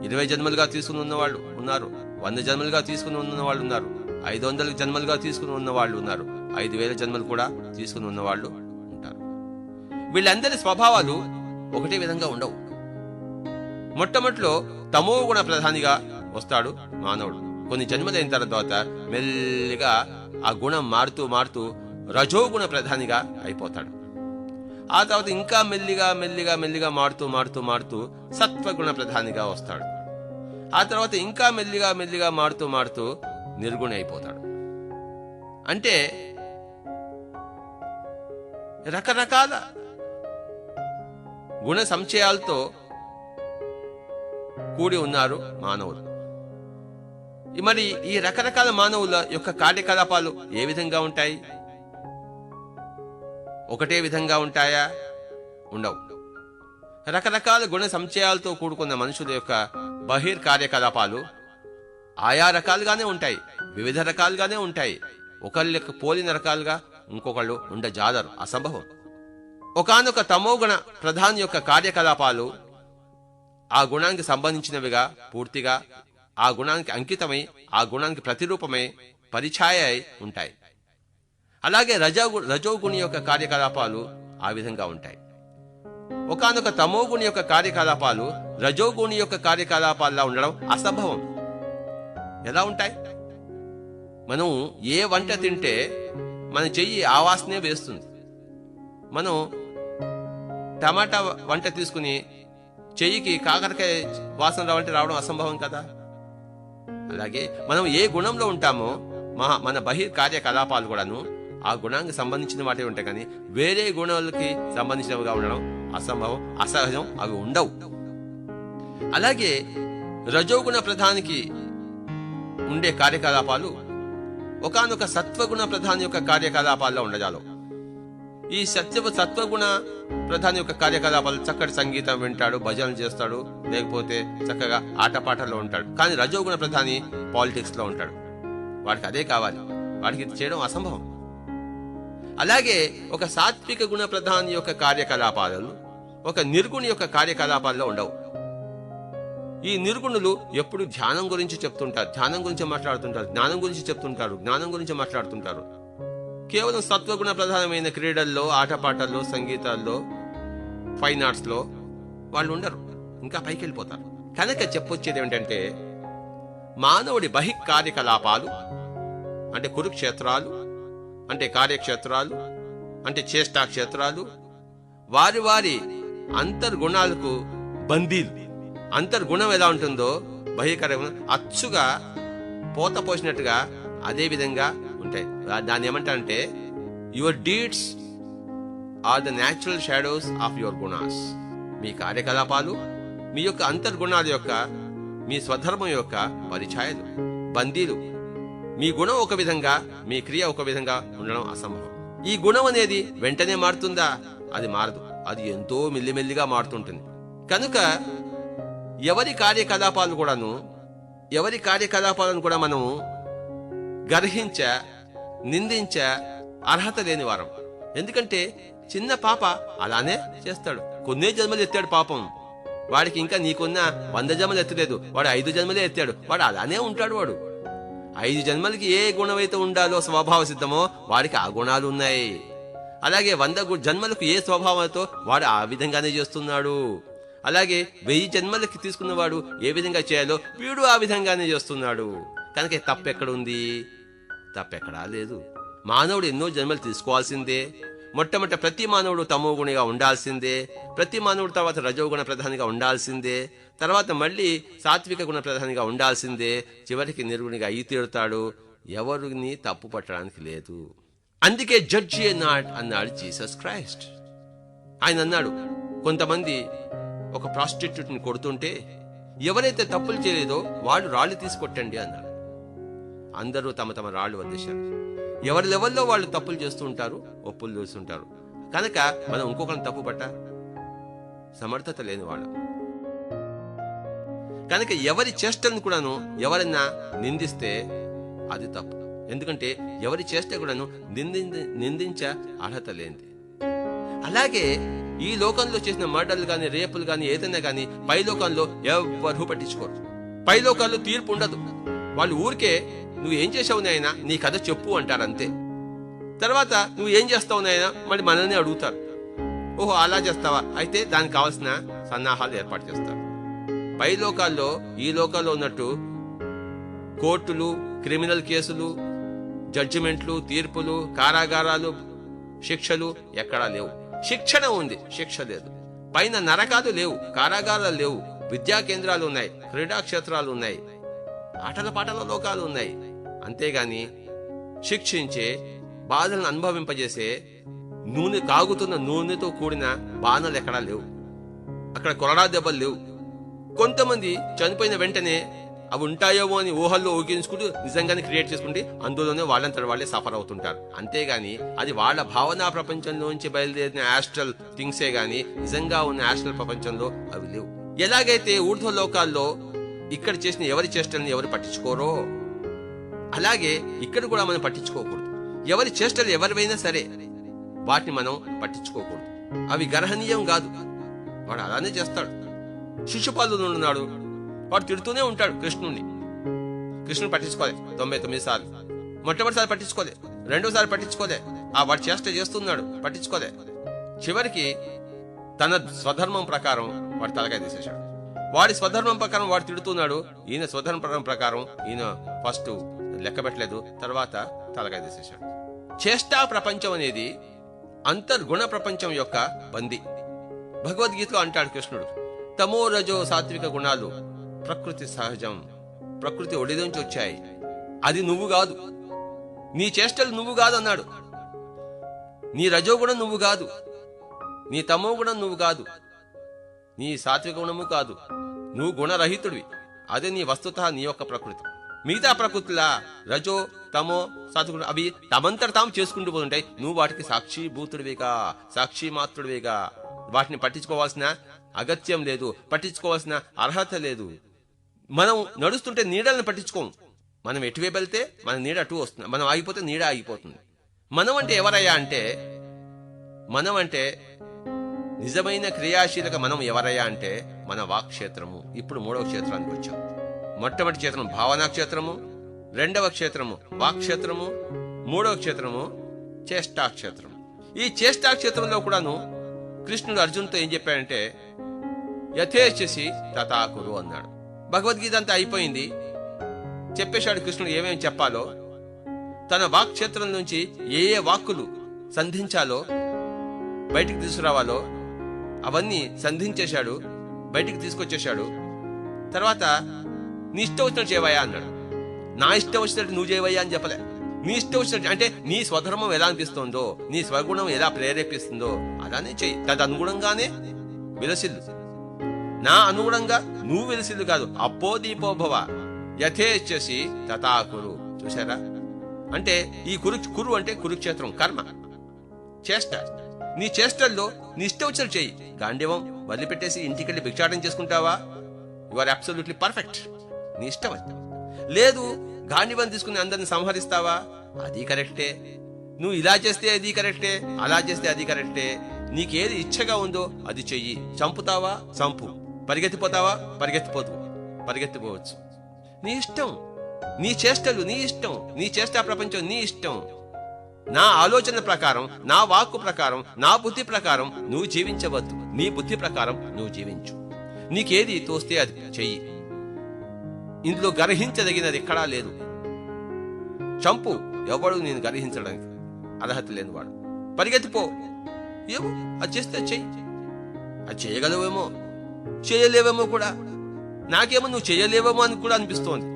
20 జన్మలుగా తీసుకుని ఉన్నవాళ్ళు ఉన్నారు, 100 జన్మలుగా తీసుకుని ఉన్నవాళ్ళు ఉన్నారు, 500 జన్మలుగా తీసుకుని ఉన్నవాళ్ళు ఉన్నారు, 5000 జన్మలు కూడా తీసుకుని ఉన్నవాళ్ళు ఉంటారు. వీళ్ళందరి స్వభావాలు ఒకటే విధంగా ఉండవు. మొట్టమొదటిలో తమో గుణ ప్రధానిగా వస్తాడు మానవుడు. కొన్ని జన్మలైన తర్వాత మెల్లిగా ఆ గుణం మారుతూ మారుతూ రజోగుణ ప్రధానిగా అయిపోతాడు. ఆ తర్వాత ఇంకా మెల్లిగా మెల్లిగా మెల్లిగా మారుతూ మారుతూ మారుతూ సత్వగుణ ప్రధానిగా వస్తాడు. ఆ తర్వాత ఇంకా మెల్లిగా మెల్లిగా మారుతూ మారుతూ నిర్గుణి అయిపోతాడు. అంటే రకరకాల గుణ సంచయాలతో కూడి ఉన్నారు మానవులు. మరి ఈ రకరకాల మానవుల యొక్క కార్యకలాపాలు ఏ విధంగా ఉంటాయి? ఒకటే విధంగా ఉంటాయా? ఉండవు. రకరకాల గుణ సంచయాలతో కూడుకున్న మనుషుల యొక్క బహిర్ కార్యకలాపాలు ఆయా రకాలుగానే ఉంటాయి, వివిధ రకాలుగానే ఉంటాయి. ఒకళ్ళకి పోలిన రకాలుగా ఇంకొకళ్ళు ఉండజాలరు, అసంభవం. ఒకానొక తమోగుణ ప్రధాని యొక్క కార్యకలాపాలు ఆ గుణానికి సంబంధించినవిగా, పూర్తిగా ఆ గుణానికి అంకితమై, ఆ గుణానికి ప్రతిరూపమై, పరిఛాయ అయి ఉంటాయి. అలాగే రజోగుణి యొక్క కార్యకలాపాలు ఆ విధంగా ఉంటాయి. ఒకానొక తమోగుణి యొక్క కార్యకలాపాలు రజోగుణి యొక్క కార్యకలాపాల్లో ఉండడం అసంభవం. ఎలా ఉంటాయి? మనం ఏ వంట తింటే మన చెయ్యి ఆ వాసనే వేస్తుంది. మనం టమాటా వంట తీసుకుని చెయ్యికి కాకరకాయ వాసన రావడం అసంభవం కదా. అలాగే మనం ఏ గుణంలో ఉంటామో మన బహిర్ కార్యకలాపాలు కూడాను ఆ గుణానికి సంబంధించిన వాటి ఉంటాయి, కానీ వేరే గుణాలకి సంబంధించినవిగా ఉండడం అసంభవం, అసహజం, అవి ఉండవు. అలాగే రజోగుణ ప్రధానికి ఉండే కార్యకలాపాలు ఒకానొక సత్వగుణ ప్రధాని యొక్క కార్యకలాపాల్లో ఉండజాలు. ఈ సత్వగుణ ప్రధాని యొక్క కార్యకలాపాలు చక్కటి సంగీతం వింటాడు, భజనలు చేస్తాడు, లేకపోతే చక్కగా ఆటపాటల్లో ఉంటాడు. కానీ రజోగుణ ప్రధాని పాలిటిక్స్ లో ఉంటాడు. వాడికి అదే కావాలి, వాడికి ఇది చేయడం అసంభవం. అలాగే ఒక సాత్విక గుణ ప్రధాని యొక్క కార్యకలాపాలు ఒక నిర్గుణి యొక్క కార్యకలాపాల్లో ఉండవు. ఈ నిర్గుణులు ఎప్పుడు ధ్యానం గురించి చెప్తుంటారు, ధ్యానం గురించి మాట్లాడుతుంటారు, జ్ఞానం గురించి చెప్తుంటారు, జ్ఞానం గురించి మాట్లాడుతుంటారు. కేవలం సత్వగుణ ప్రధానమైన క్రీడల్లో, ఆటపాటల్లో, సంగీతాల్లో, ఫైన్ ఆర్ట్స్ లో వాళ్ళు ఉండరు, ఇంకా పైకి వెళ్ళిపోతారు. కనుక చెప్పొచ్చేది ఏమిటంటే, మానవుడి బహిక్ కార్యకలాపాలు అంటే కురుక్షేత్రాలు, అంటే కార్యక్షేత్రాలు, అంటే చేష్టాక్షేత్రాలు వారి వారి అంతర్గుణాలకు బందీలు. అంతర్గుణం ఎలా ఉంటుందో బహికర అచ్చుగా పోత పోసినట్టుగా అదే విధంగా ఉంటాయి. దాన్ని ఏమంటారంటే, your deeds are the natural shadows of your gunas. మీ కార్యకలాపాలు మీ యొక్క అంతర్గుణాల యొక్క, మీ స్వధర్మం యొక్క పరిఛాయలు, బందీలు. మీ గుణం ఒక విధంగా, మీ క్రియ ఒక విధంగా ఉండడం అసంభవం. ఈ గుణం అనేది వెంటనే మారుతుందా? అది మారదు, అది ఎంతో మెల్లిమెల్లిగా మారుతుంటుంది. కనుక ఎవరి కార్యకలాపాలను కూడా మనము గర్హించ, నిందించ అర్హత లేని వారం. ఎందుకంటే చిన్న పాప అలానే చేస్తాడు. కొన్నే జన్మలు ఎత్తాడు పాపం. వాడికి ఇంకా నీకున్న 100 జన్మలు ఎత్తలేదు, వాడు 5 జన్మలే ఎత్తాడు. వాడు అలానే ఉంటాడు. వాడు 5 జన్మలకి ఏ గుణమైతే ఉండాలో స్వభావ సిద్ధమో వాడికి ఆ గుణాలు ఉన్నాయి. అలాగే 100 జన్మలకు ఏ స్వభావంతో వాడు ఆ విధంగానే చేస్తున్నాడు. అలాగే 1000 జన్మలకి తీసుకున్నవాడు ఏ విధంగా చేయాలో వీడు ఆ విధంగానే చేస్తున్నాడు. కనుక తప్పెక్కడుంది? తప్పెక్కడా లేదు. మానవుడు ఎన్నో జన్మలు తీసుకోవాల్సిందే. మొట్టమొదట ప్రతి మానవుడు తమోగుణిగా ఉండాల్సిందే. ప్రతి మానవుడు తర్వాత రజోగుణ ప్రధానిగా ఉండాల్సిందే. తర్వాత మళ్ళీ సాత్విక గుణ ప్రధానిగా ఉండాల్సిందే. చివరికి నిర్గుణిగా అయి తీరుతాడు. ఎవరిని తప్పు పట్టడానికి లేదు. అందుకే జడ్జి నాట్ అన్నాడు జీసస్ క్రైస్ట్. ఆయన అన్నాడు, కొంతమంది ఒక ప్రాస్టిట్యూట్ ని కొడుతుంటే ఎవరైతే తప్పులు చేయలేదో వాళ్ళు రాళ్లు తీసుకొట్టండి అన్నాడు. అందరూ తమ తమ రాళ్లు వదిలేశారు. ఎవరి లెవెల్లో వాళ్ళు తప్పులు చేస్తూ ఉంటారు, ఒప్పులు చూస్తుంటారు. కనుక మనం ఇంకొకరిని తప్పు పట్ట సమర్థత లేని వాళ్ళు. కనుక ఎవరి చేష్టను కూడాను ఎవరైనా నిందిస్తే అది తప్పు. ఎందుకంటే ఎవరి చేష్ట కూడాను నిందించ అర్హత లేనిది. అలాగే ఈ లోకంలో చేసిన మర్డర్లు గాని, రేపులు గాని, ఏదైనా గాని పై లోకంలో ఎవరు పట్టించుకోరు. పై లోకాల్లో తీర్పు ఉండదు. వాళ్ళు ఊరికే నువ్వు ఏం చేసావు నాయనా, నీ కథ చెప్పు అంటారు అంతే. తర్వాత నువ్వు ఏం చేస్తావు నాయనా మళ్ళీ మనల్ని అడుగుతారు. ఓహో అలా చేస్తావా, అయితే దానికి కావాల్సిన సన్నాహాలు ఏర్పాటు చేస్తారు. పై లోకాల్లో ఈ లోకాల్లో ఉన్నట్టు కోర్టులు, క్రిమినల్ కేసులు, జడ్జిమెంట్లు, తీర్పులు, కారాగారాలు, శిక్షలు ఎక్కడా లేవు. శిక్షణ ఉంది, శిక్ష లేదు. పైన నరకాలు లేవు, కారాగారాలు లేవు, విద్యా కేంద్రాలు ఉన్నాయి, క్రీడా క్షేత్రాలు ఉన్నాయి, ఆటల పాటల లోకాలు ఉన్నాయి. అంతేగాని శిక్షించే, బాధలను అనుభవింపజేసే, కాగుతున్న నూనెతో కూడిన బాణాలు ఎక్కడా లేవు. అక్కడ కొరడా దెబ్బలు లేవు. కొంతమంది చనిపోయిన వెంటనే అవి ఉంటాయేమో అని ఊహల్లో ఊహించుకుంటూ నిజంగానే క్రియేట్ చేసుకుంటే అందులోనే వాళ్ళంతా వాళ్ళే సఫర్ అవుతుంటారు. అంతేగాని అది వాళ్ళ భావనా ప్రపంచంలోంచి బయలుదేరిన యాస్ట్రల్ థింగ్సే గాని నిజంగా ఉన్న యాస్ట్రల్ ప్రపంచంలో అవి లేవు. ఎలాగైతే ఊర్ధ్వ లోకాల్లో ఇక్కడ చేసిన ఎవరి చేష్టల్ని ఎవరు పట్టించుకోరో, అలాగే ఇక్కడ కూడా మనం పట్టించుకోకూడదు. ఎవరి చేష్టలు ఎవరివైనా సరే వాటిని మనం పట్టించుకోకూడదు. అవి గర్హనీయం కాదు. వాడు అలానే చేస్తాడు. శిశుపాలుడు ఉన్నాడు, వాడు తిడుతూనే ఉంటాడు కృష్ణుణ్ణి. కృష్ణుని పట్టించుకోలే 99 సార్లు. మొట్టమొదటిసారి పట్టించుకోలే, రెండోసారి పట్టించుకోలే, వాడు చేష్ట చేస్తున్నాడు, పట్టించుకోలే. చివరికి తన స్వధర్మం ప్రకారం వాడు తలకాయ తీసేశాడు. వాడి స్వధర్మం ప్రకారం వాడు తిడుతున్నాడు, ఈయన స్వధర్మం ప్రకారం ఈయన ఫస్ట్ లెక్క పెట్టలేదు, తర్వాత తలకాయ తీసేశాడు. చేష్టా ప్రపంచం అనేది అంతర్గుణ ప్రపంచం యొక్క బంది. భగవద్గీతలో అంటాడు కృష్ణుడు, తమో రజో సాత్విక గుణాలు ప్రకృతి సహజం, ప్రకృతి ఒడి నుంచి వచ్చాయి, అది నువ్వు కాదు, నీ చేష్టలు నువ్వు కాదు అన్నాడు. నీ రజోగుణం నువ్వు కాదు, నీ తమో గుణం నువ్వు కాదు, నీ సాత్విక గుణము కాదు, నువ్వు గుణరహితుడివి. అదే నీ వస్తుత నీ యొక్క ప్రకృతి. మిగతా ప్రకృతిలా రజో తమో సాత్విక అవి తమంతట తాము చేసుకుంటూ పోతుంటాయి. నువ్వు వాటికి సాక్షిభూతుడివిగా, సాక్షి మాత్రుడివిగా. వాటిని పట్టించుకోవాల్సిన అగత్యం లేదు, పట్టించుకోవాల్సిన అర్హత లేదు. మనం నడుస్తుంటే నీడలను పట్టించుకోము. మనం ఎటువైపు వెళ్తే మన నీడ అటు వస్తుంది, మనం ఆగిపోతే నీడ ఆగిపోతుంది. మనం అంటే ఎవరయ్యా అంటే, మనం అంటే నిజమైన క్రియాశీలక మనం ఎవరయ్యా అంటే మన వాక్క్షేత్రము. ఇప్పుడు 3వ క్షేత్రానికి వచ్చాం. మొట్టమొదటి క్షేత్రం భావనా క్షేత్రము, 2వ క్షేత్రము వాక్క్షేత్రము, 3వ క్షేత్రము చేష్టాక్షేత్రము. ఈ చేష్టాక్షేత్రంలో కూడాను కృష్ణుడు అర్జున్తో ఏం చెప్పాడంటే, యథేచ్ఛసి తథాకురు అన్నాడు. భగవద్గీత అంతా అయిపోయింది, చెప్పేశాడు కృష్ణుడు ఏమేమి చెప్పాలో. తన వాక్క్షేత్రం నుంచి ఏ ఏ వాక్కులు సంధించాలో, బయటికి తీసుకురావాలో అవన్నీ సంధించేశాడు, బయటికి తీసుకొచ్చేశాడు. తర్వాత నీ ఇష్టం వచ్చినట్టు చేయవయ్యా అన్నాడు. నా ఇష్టం వచ్చినట్టు నువ్వు చేయవయ్యా అని చెప్పలే. నీ ఇష్టం వచ్చినట్టు అంటే నీ స్వధర్మం ఎలా అనిపిస్తుందో, నీ స్వగుణం ఎలా ప్రేరేపిస్తుందో అలానే చెయ్యి. తదనుగుణంగానే విలసిల్లు. నా అనుగుణంగా నువ్వు విలసిల్లు కాదు. అప్పో దీపోభవ యథేచ్ఛసి తథాకురు. చూసారా? అంటే ఈ కురు అంటే కురుక్షేత్రం, కర్మ, చేష్ట. నీ చేష్టల్లో నీ ఇష్టం వచ్చినట్టు చెయ్యి. గాంధీవం వదిలిపెట్టేసి ఇంటికెళ్ళి భిక్షాటం చేసుకుంటావా? You are absolutely perfect. నీ ఇష్టం. లేదు గాంధీవం తీసుకుని అందరిని సంహరిస్తావా? అది కరెక్టే. నువ్వు ఇలా చేస్తే అది కరెక్టే, అలా చేస్తే అది కరెక్టే. నీకేది ఇచ్చగా ఉందో అది చెయ్యి. చంపుతావా? చంపు. పరిగెత్తిపోతావా? పరిగెత్తిపోవచ్చు. నీ ఇష్టం. నీ చేష్టలు నీ ఇష్టం. నీ చేష్టా ప్రపంచం నీ ఇష్టం. నా ఆలోచన ప్రకారం, నా వాక్కు ప్రకారం, నా బుద్ధి ప్రకారం నువ్వు జీవించవద్దు. నీ బుద్ధి ప్రకారం నువ్వు జీవించు. నీకేది తోస్తే అది చెయ్యి. ఇందులో గర్హించదగినది ఎక్కడా లేదు. చంపు. ఎవడు నేను గర్హించడానికి అర్హత లేనివాడు. పరిగెత్తిపో. ఏమో అది చేస్తే చెయ్యి. అది చేయగలవేమో, చేయలేవేమో కూడా. నాకేమో నువ్వు చేయలేవేమో అని కూడా అనిపిస్తోంది.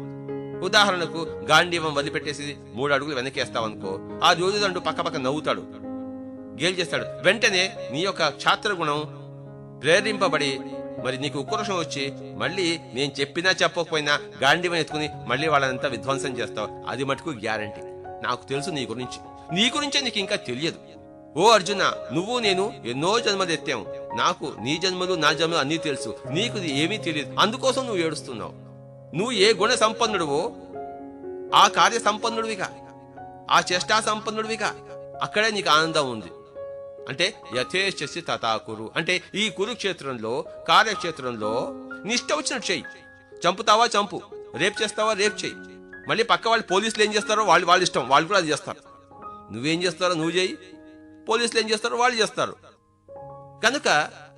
ఉదాహరణకు గాంధీవం వదిలిపెట్టేసి 3 అడుగులు వెనకేస్తావనుకో, ఆ రోజుదండు పక్క నవ్వుతాడు, గేలు చేస్తాడు. వెంటనే నీ యొక్క ఛాత్రగుణం ప్రేరింపబడి మరి నీకు ఉక్రోషం వచ్చి మళ్ళీ నేను చెప్పినా చెప్పకపోయినా గాంధీవం ఎత్తుకుని మళ్ళీ వాళ్ళంతా విధ్వంసం చేస్తావు. అది మటుకు గ్యారంటీ. నాకు తెలుసు నీ గురించే నీకు ఇంకా తెలియదు. ఓ అర్జున, నువ్వు నేను ఎన్నో జన్మలు ఎత్తాము. నాకు నీ జన్మలు నా జన్మలు అన్నీ తెలుసు. నీకు ఏమీ తెలియదు. అందుకోసం నువ్వు ఏడుస్తున్నావు. నువ్వు ఏ గుణ సంపన్నుడువో ఆ కార్య సంపన్నుడివిగా, ఆ చేష్టా సంపన్నుడివిగా అక్కడే నీకు ఆనందం ఉంది. అంటే యథేచ్ఛసి తథాకురు. అంటే ఈ కురుక్షేత్రంలో, కార్యక్షేత్రంలో నీ ఇష్టం వచ్చినట్టు చెయ్యి. చంపుతావా చంపు, రేపు చేస్తావా రేపు చెయ్యి. మళ్ళీ పక్క వాళ్ళు పోలీసులు ఏం చేస్తారో వాళ్ళ ఇష్టం, వాళ్ళు కూడా అది చేస్తారు. నువ్వేం చేస్తారో నువ్వు చెయ్యి, పోలీసులు ఏం చేస్తారో వాళ్ళు చేస్తారు. కనుక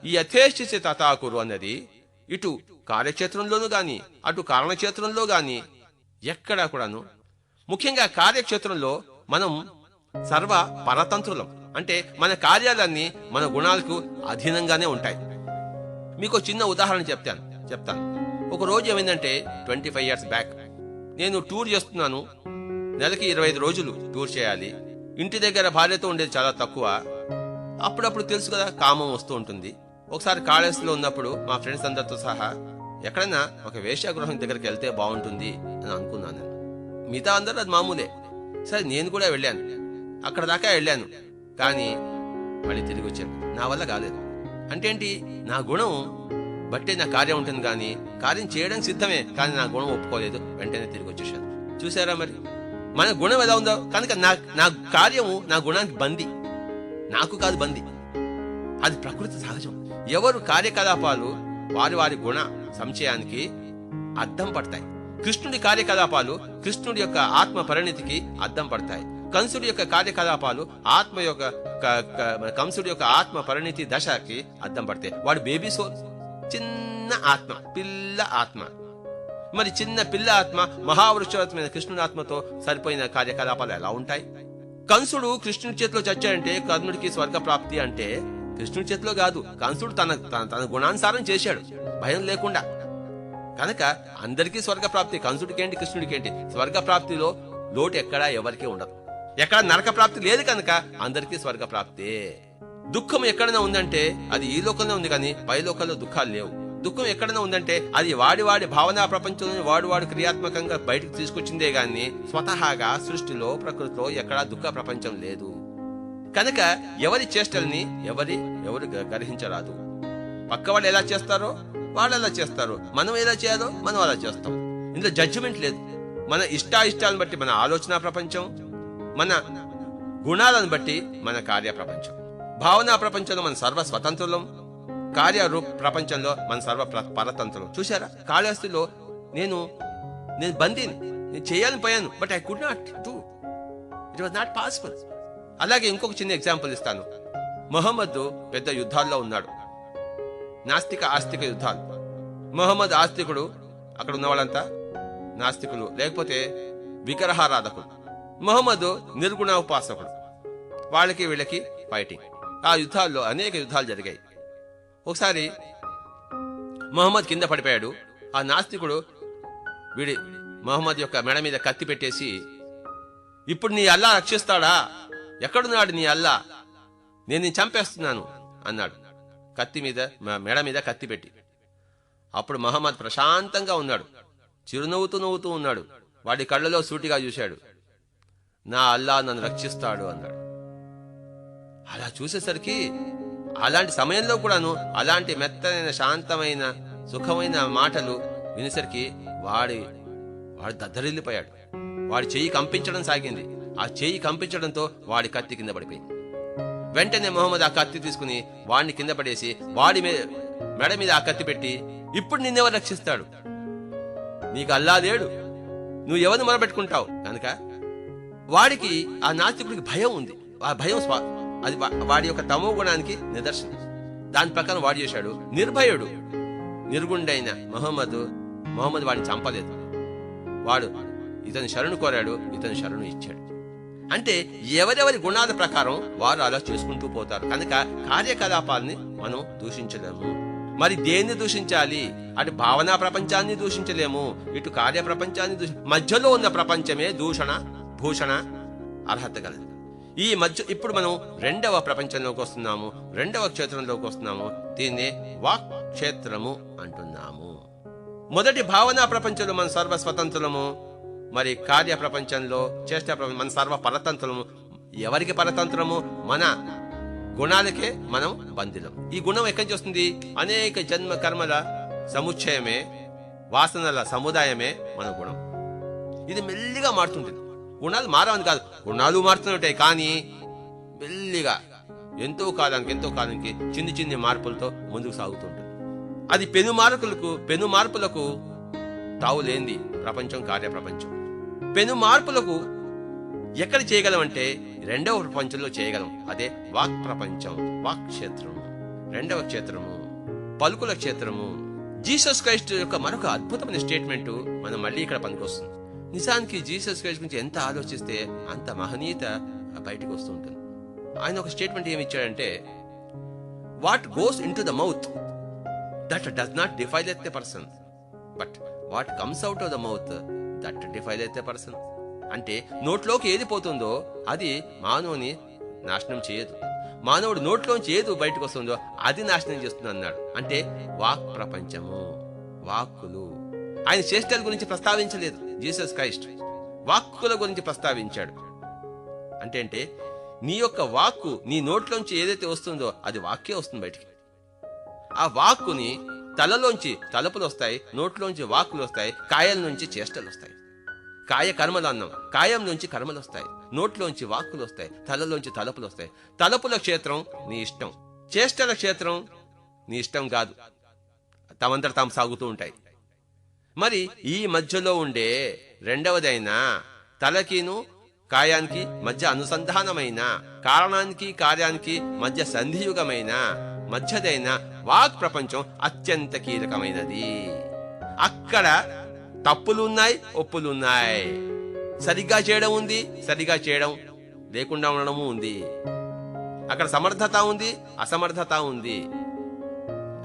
ఈ యథేచ్ఛసి తథాకురు అన్నది ఇటు కార్యక్షేత్రంలోనూ గాని అటు కారణక్షేత్రంలో గాని ఎక్కడా కూడాను, ముఖ్యంగా కార్యక్షేత్రంలో మనం సర్వ పరతంత్రులం. అంటే మన కార్యాలన్నీ మన గుణాలకు అధీనంగానే ఉంటాయి. మీకు చిన్న ఉదాహరణ చెప్తాను. చెప్తాను. ఒక రోజు ఏమైందంటే 25 years బ్యాక్ నేను టూర్ చేస్తున్నాను. నెలకి 25 రోజులు టూర్ చేయాలి. ఇంటి దగ్గర భార్యతో ఉండేది చాలా తక్కువ. అప్పుడప్పుడు తెలుసు కదా, కామం వస్తూ ఉంటుంది. ఒకసారి కాలేజీలో ఉన్నప్పుడు మా ఫ్రెండ్స్ అందరితో సహా ఎక్కడైనా ఒక వేశ్యాగృహం దగ్గరికి వెళ్తే బాగుంటుంది అని అనుకున్నాను. మిగతా అందరూ అది మామూలే. సరే నేను కూడా వెళ్ళాను. అక్కడ దాకా వెళ్ళాను, కానీ మళ్ళీ తిరిగి వచ్చాను. నా వల్ల కాలేదు. అంటే ఏంటి, నా గుణం బట్టే నా కార్యం ఉంటుంది, కానీ కార్యం చేయడానికి సిద్ధమే, కానీ నా గుణం ఒప్పుకోలేదు. వెంటనే తిరిగి వచ్చేసాను. చూసారా మరి మన గుణం ఎలా ఉందో. కనుక నా కార్యము నా గుణానికి బంది, నాకు కాదు బంది. అది ప్రకృతి సహజం. ఎవరు కార్యకలాపాలు వారి వారి గుణ సంశయానికి అద్దం పడతాయి. కృష్ణుడి కార్యకలాపాలు కృష్ణుడి యొక్క ఆత్మ పరిణితికి అద్దం పడతాయి. కంసుడి యొక్క కార్యకలాపాలు కంసుడి యొక్క ఆత్మ పరిణితి దశకి అద్దం పడతాయి. వాడు బేబీ సోల్, చిన్న ఆత్మ, పిల్ల ఆత్మ. మరి చిన్న పిల్ల ఆత్మ మహావృక్షమైన కృష్ణుడి ఆత్మతో సరిపోయిన కార్యకలాపాలు ఎలా ఉంటాయి? కంసుడు కృష్ణుడి చేతిలో చచ్చాడంటే కర్ణుడికి స్వర్గ ప్రాప్తి అంటే కృష్ణుడి చేతిలో కాదు, కంసుడు తన గుణానుసారం చేశాడు భయం లేకుండా. కనుక అందరికీ స్వర్గ ప్రాప్తి. కంసుడికేంటి కృష్ణుడికేంటి? స్వర్గ ప్రాప్తిలో లోటు ఎక్కడా ఎవరికీ ఉండదు. ఎక్కడ నరక ప్రాప్తి లేదు, కనుక అందరికీ స్వర్గ ప్రాప్తే. దుఃఖం ఎక్కడైనా ఉందంటే అది ఈ లోకంలో ఉంది, కానీ పై లోకంలో దుఃఖాలు లేవు. దుఃఖం ఎక్కడైనా ఉందంటే అది వాడి భావనా ప్రపంచంలో వాడు క్రియాత్మకంగా బయటకు తీసుకొచ్చిందే గాని స్వతహాగా సృష్టిలో ప్రకృతిలో ఎక్కడా దుఃఖ ప్రపంచం లేదు. కనుక ఎవరి చేష్టల్ని ఎవరు గ్రహించరాదు. పక్కవాళ్ళు ఎలా చేస్తారో వాళ్ళు ఎలా చేస్తారు, మనం ఎలా చేయాలో మనం అలా చేస్తాం. ఇందులో జడ్జిమెంట్ లేదు. మన ఇష్టాలను బట్టి మన ఆలోచన ప్రపంచం, మన గుణాలను బట్టి మన కార్య ప్రపంచం. భావనా ప్రపంచంలో మన సర్వ స్వతంత్రులం, కార్యరూప ప్రపంచంలో మన సర్వ పరతంత్రం. చూసారా, కాళహస్తిలో నేను బందీని, నేను చేయాలని పోయాను, but I could not do, it was not possible. అలాగే ఇంకొక చిన్న ఎగ్జాంపుల్ ఇస్తాను. మొహమ్మద్ పెద్ద యుద్ధాల్లో ఉన్నాడు, నాస్తిక ఆస్తిక యుద్ధాలు. మొహమ్మద్ ఆస్తికుడు, అక్కడ ఉన్న వాళ్ళంతా నాస్తికులు, లేకపోతే విగ్రహారాధకుడు. మొహమ్మద్ నిర్గుణ ఉపాసకుడు. వాళ్ళకి వీళ్ళకి ఫైటింగ్. ఆ యుద్ధాల్లో అనేక యుద్ధాలు జరిగాయి. ఒకసారి మొహమ్మద్ కింద పడిపోయాడు. ఆ నాస్తికుడు మొహమ్మద్ యొక్క మెడ మీద కత్తి పెట్టేసి, ఇప్పుడు నీ అల్లా రక్షిస్తాడా, ఎక్కడున్నాడు నీ అల్లా, నేను చంపేస్తున్నాను అన్నాడు, కత్తి మీద మెడ మీద కత్తి పెట్టి. అప్పుడు మహమ్మద్ ప్రశాంతంగా ఉన్నాడు, చిరునవ్వుతూ ఉన్నాడు. వాడి కళ్ళలో సూటిగా చూశాడు. నా అల్లా నన్ను రక్షిస్తాడు అన్నాడు. అలా చూసేసరికి, అలాంటి సమయంలో కూడాను అలాంటి మెత్తనైన శాంతమైన సుఖమైన మాటలు వినేసరికి వాడు దద్దరిల్లిపోయాడు. వాడి చెయ్యి కంపించడం సాగింది. ఆ చెయ్యి కంపించడంతో వాడి కత్తి కింద పడిపోయింది. వెంటనే మొహమ్మద్ ఆ కత్తి తీసుకుని వాడిని కింద పడేసి వాడి మెడ మీద ఆ కత్తి పెట్టి, ఇప్పుడు నిన్నెవరు రక్షిస్తాడు, నీకు అల్లా లేడు, నువ్వు ఎవరిని మొరబెట్టుకుంటావు. కనుక వాడికి, ఆ నాస్తికుడికి భయం ఉంది. ఆ భయం అది వాడి యొక్క తమో గుణానికి నిదర్శనం. దాని ప్రకారం వాడు చేశాడు. నిర్భయుడు, నిర్గుండైన మొహమ్మద్ వాడిని చంపలేదు. వాడు ఇతని శరణు కోరాడు, ఇతని శరణు ఇచ్చాడు. అంటే ఎవరెవరి గుణాల ప్రకారం వారు అలా చేసుకుంటూ పోతారు. కనుక కార్యకలాపాలని మనం దూషించలేము. మరి దేన్ని దూషించాలి? అటు భావనా ప్రపంచాన్ని దూషించలేము, ఇటు కార్య ప్రపంచాన్ని మధ్యలో ఉన్న ప్రపంచమే దూషణ భూషణ అర్హత గలది. ఈ మధ్య ఇప్పుడు మనం రెండవ ప్రపంచంలోకి వస్తున్నాము, రెండవ క్షేత్రంలోకి వస్తున్నాము. దీన్నే వాక్ క్షేత్రము అంటున్నాము. మొదటి భావనా ప్రపంచంలో మన సర్వ స్వతంత్రము, మరి కార్య ప్రపంచంలో చేష్ట మన సర్వ పరతంత్రము. ఎవరికి పరతంత్రము? మన గుణాలకే మనం బంధిలం. ఈ గుణం ఎక్కడి నుంచి వస్తుంది? అనేక జన్మ కర్మల సముచ్చయమే, వాసనల సముదాయమే మన గుణం. ఇది మెల్లిగా మారుతుంటుంది. గుణాలు మారవని కాదు, గుణాలు మారుతుంటాయి, కానీ మెల్లిగా ఎంతో కాలానికి చిన్ని మార్పులతో ముందుకు సాగుతుంటుంది. అది పెను మార్పులకు తావులేంది ప్రపంచం, కార్యప్రపంచం. పెను మార్పులకు ఎక్కడ చేయగలమంటే రెండవ ప్రపంచంలో చేయగలం. అదే వాక్ ప్రపంచం, వాక్ క్షేత్రము, రెండవ క్షేత్రము, పలుకుల క్షేత్రము. జీసస్ క్రైస్ట్ యొక్క మరొక అద్భుతమైన స్టేట్మెంట్ మనం మళ్ళీ ఇక్కడ పనికొస్తుంది. నిజానికి జీసస్ క్రైస్ట్ గురించి ఎంత ఆలోచిస్తే అంత మహనీయత బయటకు వస్తూ ఉంటుంది. ఆయన ఒక స్టేట్మెంట్ ఏమి ఇచ్చాడంటే, what goes into the mouth that does not defileth the person, but what comes out of the mouth that defileth the person. అంటే నోట్లోకి ఏది పోతుందో అది మానవుని నాశనం చేయదు, మానవుడు నోట్లోంచి ఏది బయటకు వస్తుందో అది నాశనం చేస్తుంది అన్నాడు. అంటే వాక్ ప్రపంచము, వాక్కులు. ఆయన చేష్టల గురించి ప్రస్తావించలేదు జీసస్ క్రైస్ట్, వాక్కుల గురించి ప్రస్తావించాడు. అంటే నీ యొక్క వాక్కు నీ నోట్లోంచి ఏదైతే వస్తుందో అది వాక్యే వస్తుంది బయటికి. ఆ వాక్కుని తలలోంచి తలుపులు వస్తాయి, నోట్లోంచి వాక్కులు వస్తాయి, కాయల నుంచి చేష్టలు వస్తాయి. కాయ కర్మలు అన్నాం, కాయం నుంచి కర్మలు వస్తాయి, నోట్లోంచి వాక్కులు వస్తాయి, తలలోంచి తలుపులు వస్తాయి. తలుపుల క్షేత్రం నీ ఇష్టం, చేష్టల క్షేత్రం నీ ఇష్టం కాదు, తమంతట తాము సాగుతూ ఉంటాయి. మరి ఈ మధ్యలో ఉండే రెండవదైన తలకిను కాయానికి మధ్య అనుసంధానమైన, కారణానికి కార్యానికి మధ్య సంధియుగమైన మధ్యదైన వాక్ ప్రపంచం అత్యంత కీలకమైనది. అక్కడ తప్పులున్నాయి, ఒప్పులున్నాయి, సరిగ్గా చేయడం ఉంది, సరిగ్గా చేయడం లేకుండా ఉండడము ఉంది. అక్కడ సమర్థత ఉంది, అసమర్థత ఉంది.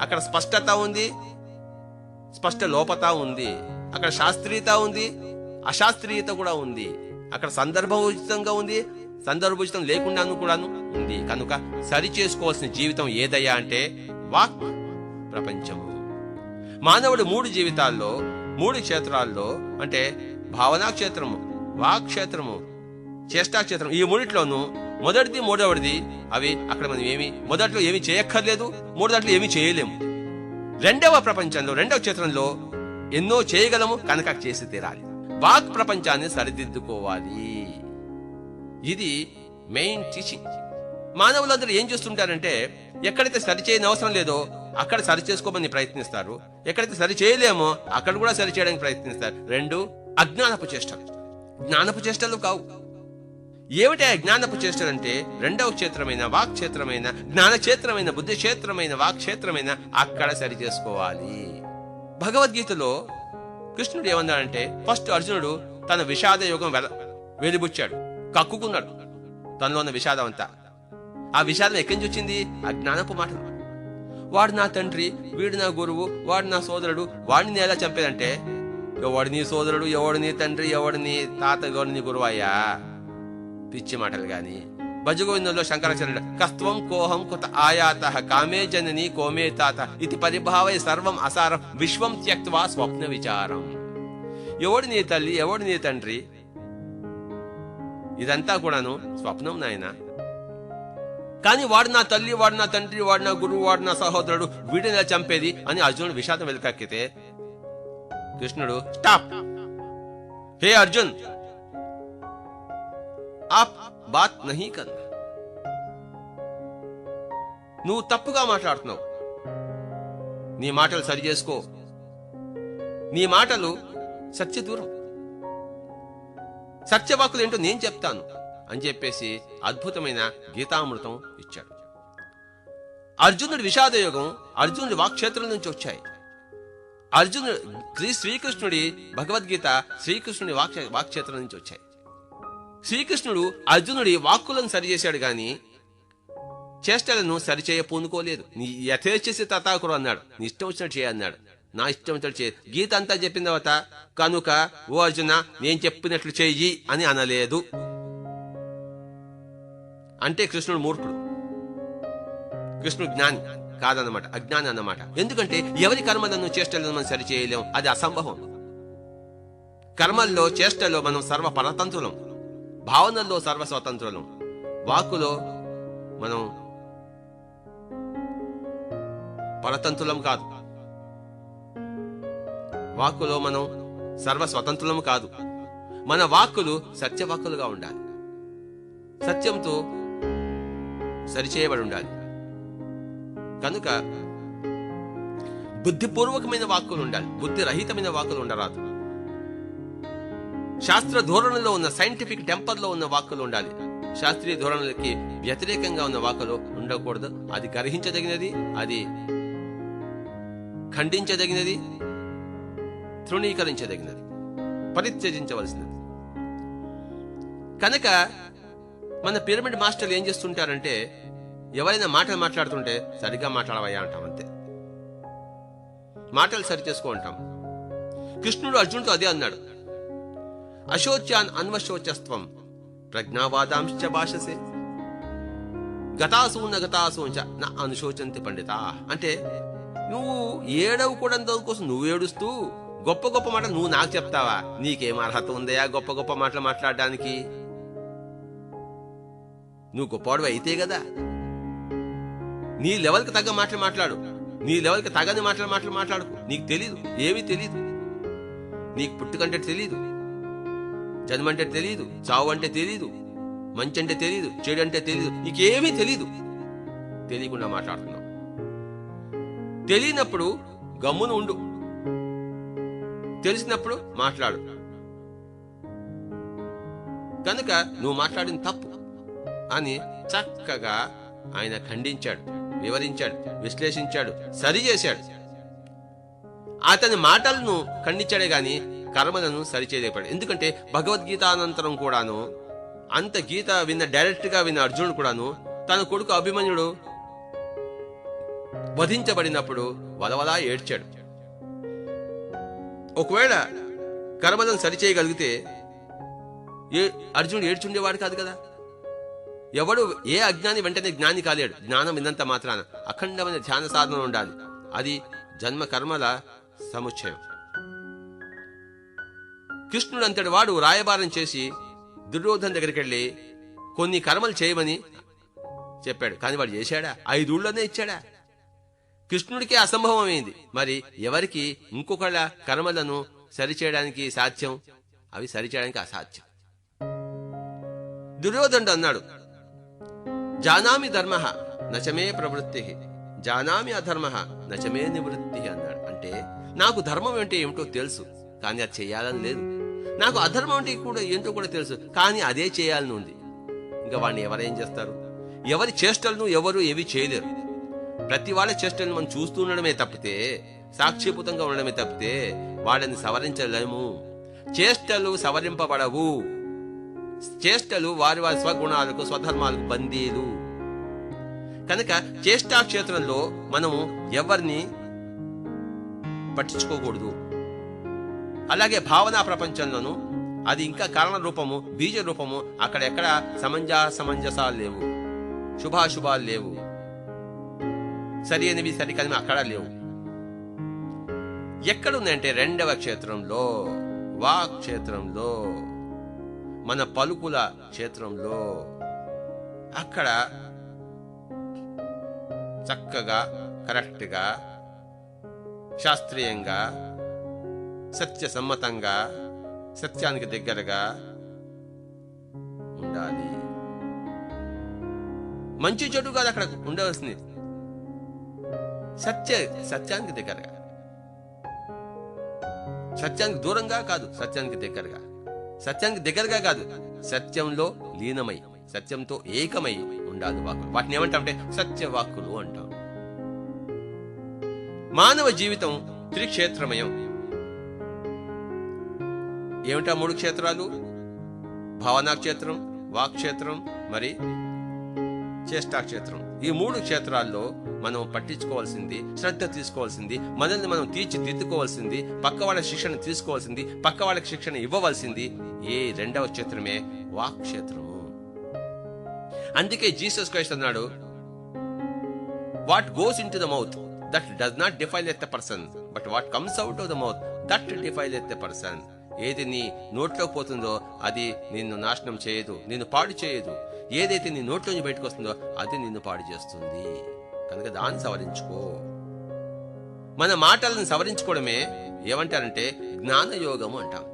అక్కడ స్పష్టత ఉంది, స్పష్ట లోపత ఉంది. అక్కడ శాస్త్రీయత ఉంది, అశాస్త్రీయత కూడా ఉంది. అక్కడ సందర్భోచితంగా ఉంది, సందర్భోచితం లేకుండాను కూడాను ఉంది. కనుక సరి చేసుకోవాల్సిన జీవితం ఏదయ్యా అంటే వాక్ ప్రపంచము. మానవుడు 3 జీవితాల్లో 3 క్షేత్రాల్లో, అంటే భావనా క్షేత్రము, వాక్ క్షేత్రము, చేష్టా క్షేత్రం, ఈ మూడిట్లోనూ మొదటిది మూడవది అవి అక్కడ మనం మొదట్లో ఏమి చేయక్కర్లేదు, మూడో ఏమి చేయలేము. రెండవ ప్రపంచంలో, రెండవ క్షేత్రంలో ఎన్నో చేయగలము, కనుక చేసి తీరాలి. వాక్ ప్రపంచాన్ని సరిదిద్దుకోవాలి. ఇది మెయిన్ టీచింగ్. మానవులందరూ ఏం చేస్తుంటారంటే ఎక్కడైతే సరిచేయని అవసరం లేదో అక్కడ సరి చేసుకోమని ప్రయత్నిస్తారు, ఎక్కడైతే సరి చేయలేమో అక్కడ కూడా సరి చేయడానికి ప్రయత్నిస్తారు. 2 అజ్ఞానపు చేష్టలు, జ్ఞానపు చేష్టలు కావు. ఏమిటి అజ్ఞానపు చేష్టలు అంటే రెండవ క్షేత్రమైన వాక్ క్షేత్రమైన, జ్ఞాన క్షేత్రమైన, బుద్ధి క్షేత్రమైన, వాక్ క్షేత్రమైన అక్కడ సరి చేసుకోవాలి. భగవద్గీతలో కృష్ణుడు ఏమన్నాడంటే, ఫస్ట్ అర్జునుడు తన విషాద యోగం వెలిబుచ్చాడు, కక్కుకున్నాడు తనలో ఉన్న విషాదం అంతా. ఆ విషాదం ఎక్కడి నుంచి వచ్చింది? అజ్ఞానపు మాటలు. వాడు నా తండ్రి, వీడు నా గురువు, వాడు నా సోదరుడు, వాడిని ఎలా చంపేదంటే, ఎవడు నీ సోదరుడు, ఎవడు నీ తండ్రి, ఎవడు నీ తాత, ఎవడు నీ గురువు అయ్యా? పిచ్చి మాటలు గాని. భజగోవిందంలో శంకరాచార్యుడు కస్త్వం కోహం కుత ఆయాత కామే జనని కోమే తాత ఇది పరిభావై సర్వం అసారం విశ్వం త్యక్త్వా స్వప్న విచారం. ఎవడు నీ తల్లి, ఎవడు నీ తండ్రి, ఇదంతా కూడాను స్వప్నం నాయన. కానీ వాడు నా తల్లి, వాడు నా తండ్రి, వాడు నా గురువు, వాడు నా సహోదరుడు, వీడిని చంపేది అని అర్జునుడు విషాదం వెలుకక్కితే కృష్ణుడు స్టాప్, హే అర్జున్, ఆప్ బాత్ నహీ కన్నా, నువ్వు తప్పుగా మాట్లాడుతున్నావు, నీ మాటలు సరి చేసుకో, నీ మాటలు సత్య దూరం, సత్యవాకులు ఏంటో నేను చెప్తాను అని చెప్పేసి అద్భుతమైన గీతామృతం ఇచ్చాడు. అర్జునుడి విషాదయోగం అర్జునుడి వాక్క్షేత్రం నుంచి వచ్చాయి. శ్రీకృష్ణుడి భగవద్గీత శ్రీకృష్ణుడి వాక్క్షేత్రం నుంచి వచ్చాయి. శ్రీకృష్ణుడు అర్జునుడి వాక్కులను సరిచేశాడు గాని చేష్టలను సరిచేయ పూనుకోలేదు. నీ యథేచ్ఛసి తథాకురు అన్నాడు, నీ ఇష్టం వచ్చినట్టు చేయన్నాడు, నా ఇష్టం వచ్చినట్టు చేయ. గీత అంతా చెప్పిన తర్వాత కనుక ఓ అర్జున నేను చెప్పినట్లు చెయ్యి అని అనలేదు. అంటే కృష్ణుడు మూర్ఖుడు, కృష్ణుడు జ్ఞాని కాదన్నమాట, అజ్ఞాని అన్నమాట. ఎందుకంటే ఎవరి కర్మలను చేష్టలను మనం సరి చేయలేం, అది అసంభవం. కర్మల్లో చేష్టలో మనం సర్వ పరతంత్రులం, భావనల్లో సర్వ స్వతంత్రులం, వాక్కులో మనం పరతంత్రులం కాదు, వాక్కులో మనం సర్వ స్వతంత్రులం కాదు. మన వాక్కులు సత్యవాక్కులుగా ఉండాలి, సత్యంతో సరిచేయబడి ఉండాలి. కనుక బుద్ధిపూర్వకమైన వాక్కులు ఉండాలి, బుద్ధి రహితమైన వాక్కులు ఉండరాదు. శాస్త్ర ధోరణిలో ఉన్న, సైంటిఫిక్ టెంపర్లో ఉన్న వాక్కులు ఉండాలి. శాస్త్రీయ ధోరణులకి వ్యతిరేకంగా ఉన్న వాక్కులు ఉండకూడదు. అది గ్రహించదగినది, అది ఖండించదగినది, తృణీకరించదగినది, పరిత్యజించవలసినది. కనుక మన పిరమిడ్ మాస్టర్లు ఏం చేస్తుంటారంటే ఎవరైనా మాటలు మాట్లాడుతుంటే సరిగ్గా మాట్లాడవయ్యా అంటాం, అంతే. మాటలు సరి చేసుకో అంటాం. కృష్ణుడు అర్జునుడితో అదే అన్నాడు. అశోచ్యాన్ అన్వశోచస్త్వం ప్రజ్ఞావాదాంశ భాషసే గతాసూన గతాసూంచ నా అనుశోచంతి పండిత. అంటే నువ్వు ఏడవకూడదు కోసం నువ్వు ఏడుస్తూ గొప్ప గొప్ప మాటలు నువ్వు నాకు చెప్తావా? నీకేం అర్హత ఉందయా గొప్ప గొప్ప మాటలు మాట్లాడడానికి? నువ్వు గొప్పవాడు అయితే కదా, నీ లెవెల్కి తగ్గ మాటలు మాట్లాడు. నీ లెవెల్కి తగని మాటలు మాట్లాడుకు. నీకు తెలీదు, ఏమీ తెలీదు. నీకు పుట్టుకంటే తెలీదు, జన్మంటే తెలీదు, చావు అంటే తెలీదు, మంచి అంటే తెలీదు, చెడు అంటే తెలీదు, నీకేమీ తెలీదు. తెలియకుండా మాట్లాడుతున్నావు. తెలియనప్పుడు గమ్మున ఉండు, తెలిసినప్పుడు మాట్లాడు. కనుక నువ్వు మాట్లాడిన తప్పు అని చక్కగా ఆయన ఖండించాడు, వివరించాడు, విశ్లేషించాడు, సరిచేశాడు. అతని మాటలను ఖండించాడే గాని కర్మలను సరిచేయలేపాడు. ఎందుకంటే భగవద్గీత అనంతరం కూడాను అంత గీత డైరెక్ట్ గా విన్న అర్జునుడు కూడాను తన కొడుకు అభిమన్యుడు వధించబడినప్పుడు వలవలా ఏడ్చాడు. ఒకవేళ కర్మలను సరిచేయగలిగితే అర్జునుడు ఏడ్చుండేవాడు కాదు కదా. ఎవడు ఏ అజ్ఞాని వెంటనే జ్ఞాని కాలేడు. జ్ఞానం విన్నంత మాత్రాన అఖండమైన ధ్యాన సాధన ఉండాలి. అది జన్మ కర్మల సముచ్చయం. కృష్ణుడు అంతటి వాడు రాయబారం చేసి దుర్యోధన దగ్గరికి వెళ్ళి కొన్ని కర్మలు చేయమని చెప్పాడు. కానీ వాడు చేశాడా? 5 ఊళ్ళోనే ఇచ్చాడా? కృష్ణుడికి అసంభవమైంది. మరి ఎవరికి ఇంకొకళ్ళ కర్మలను సరిచేయడానికి సాధ్యం? అవి సరిచేయడానికి అసాధ్యం. దుర్యోధనుడు అన్నాడు, జానామి ధర్మ నచమే ప్రవృత్తి, జానామి అధర్మ నచమే నివృత్తి అన్నాడు. అంటే నాకు ధర్మం అంటే ఏమిటో తెలుసు, కానీ అది చేయాలని లేదు. నాకు అధర్మం అంటే కూడా ఏంటో కూడా తెలుసు, కానీ అదే చేయాలని ఉంది. ఇంకా వాడిని ఎవరేం చేస్తారు? ఎవరి చేష్టలను ఎవరు ఏవి చేయలేరు. ప్రతి వాళ్ళ చేష్టలను మనం చూస్తూ ఉండడమే తప్పితే, సాక్షిభూతంగా ఉండడమే తప్పితే వాళ్ళని సవరించలేము. చేష్టలు సవరింపబడవు. చేష్టలు వారి వారి స్వగుణాలకు స్వధర్మాలకు బందీలు. కనుక చేష్టా క్షేత్రంలో మనము ఎవరిని పట్టించుకోకూడదు. అలాగే భావనా ప్రపంచంలోనూ అది ఇంకా కారణ రూపము, బీజ రూపము. అక్కడెక్కడ సమంజసాలు లేవు, శుభాశుభాలు లేవు, సరి అనేవి సరికని అక్కడ లేవు. ఎక్కడుందంటే 2వ క్షేత్రంలో, వాక్ క్షేత్రంలో, మన పలుకుల క్షేత్రంలో. అక్కడ చక్కగా కరెక్ట్గా శాస్త్రీయంగా సత్యసమ్మతంగా సత్యానికి దగ్గరగా ఉండాలి. మంచి చెడు కాదు అక్కడ ఉండవలసింది, సత్యానికి దగ్గరగా. సత్యానికి దూరంగా కాదు, సత్యానికి దగ్గరగా. సత్యానికి దగ్గరగా కాదు, సత్యంలో లీనమై సత్యంతో ఏకమై ఉండాలి వాక్కులు. వాటిని ఏమంటామంటే సత్యవాక్కులు అంటాం. మానవ జీవితం త్రిక్షేత్రమయం. ఏమిటా 3 క్షేత్రాలు? భావనా క్షేత్రం, వాక్ క్షేత్రం, మరి చేష్టా క్షేత్రం. ఈ 3 క్షేత్రాల్లో మనం పట్టించుకోవాల్సింది, శ్రద్ధ తీసుకోవాల్సింది, మనల్ని మనం తీర్చిదిద్దుకోవాల్సింది, పక్క వాళ్ళ శిక్షణ తీసుకోవాల్సింది, పక్క వాళ్ళకి శిక్షణ ఇవ్వవలసింది ఏ 2వ క్షేత్రమే వాక్ క్షేత్రము. అందుకే జీసస్ క్రైస్ట్ అన్నాడు, what goes into the mouth that does not defile a person, but what comes out of the mouth that defile a person. ఏది నీ నోట్లోకి పోతుందో అది నిన్ను నాశనం చేయదు, నిన్ను పాడు చేయదు. ఏదైతే నీ నోట్లోంచి బయటకు వస్తుందో అది నిన్ను పాడు చేస్తుంది. కనుక దాన్ని సవరించుకో. మన మాటలను సవరించుకోవడమే ఏమంటారంటే జ్ఞానయోగము అంటాం.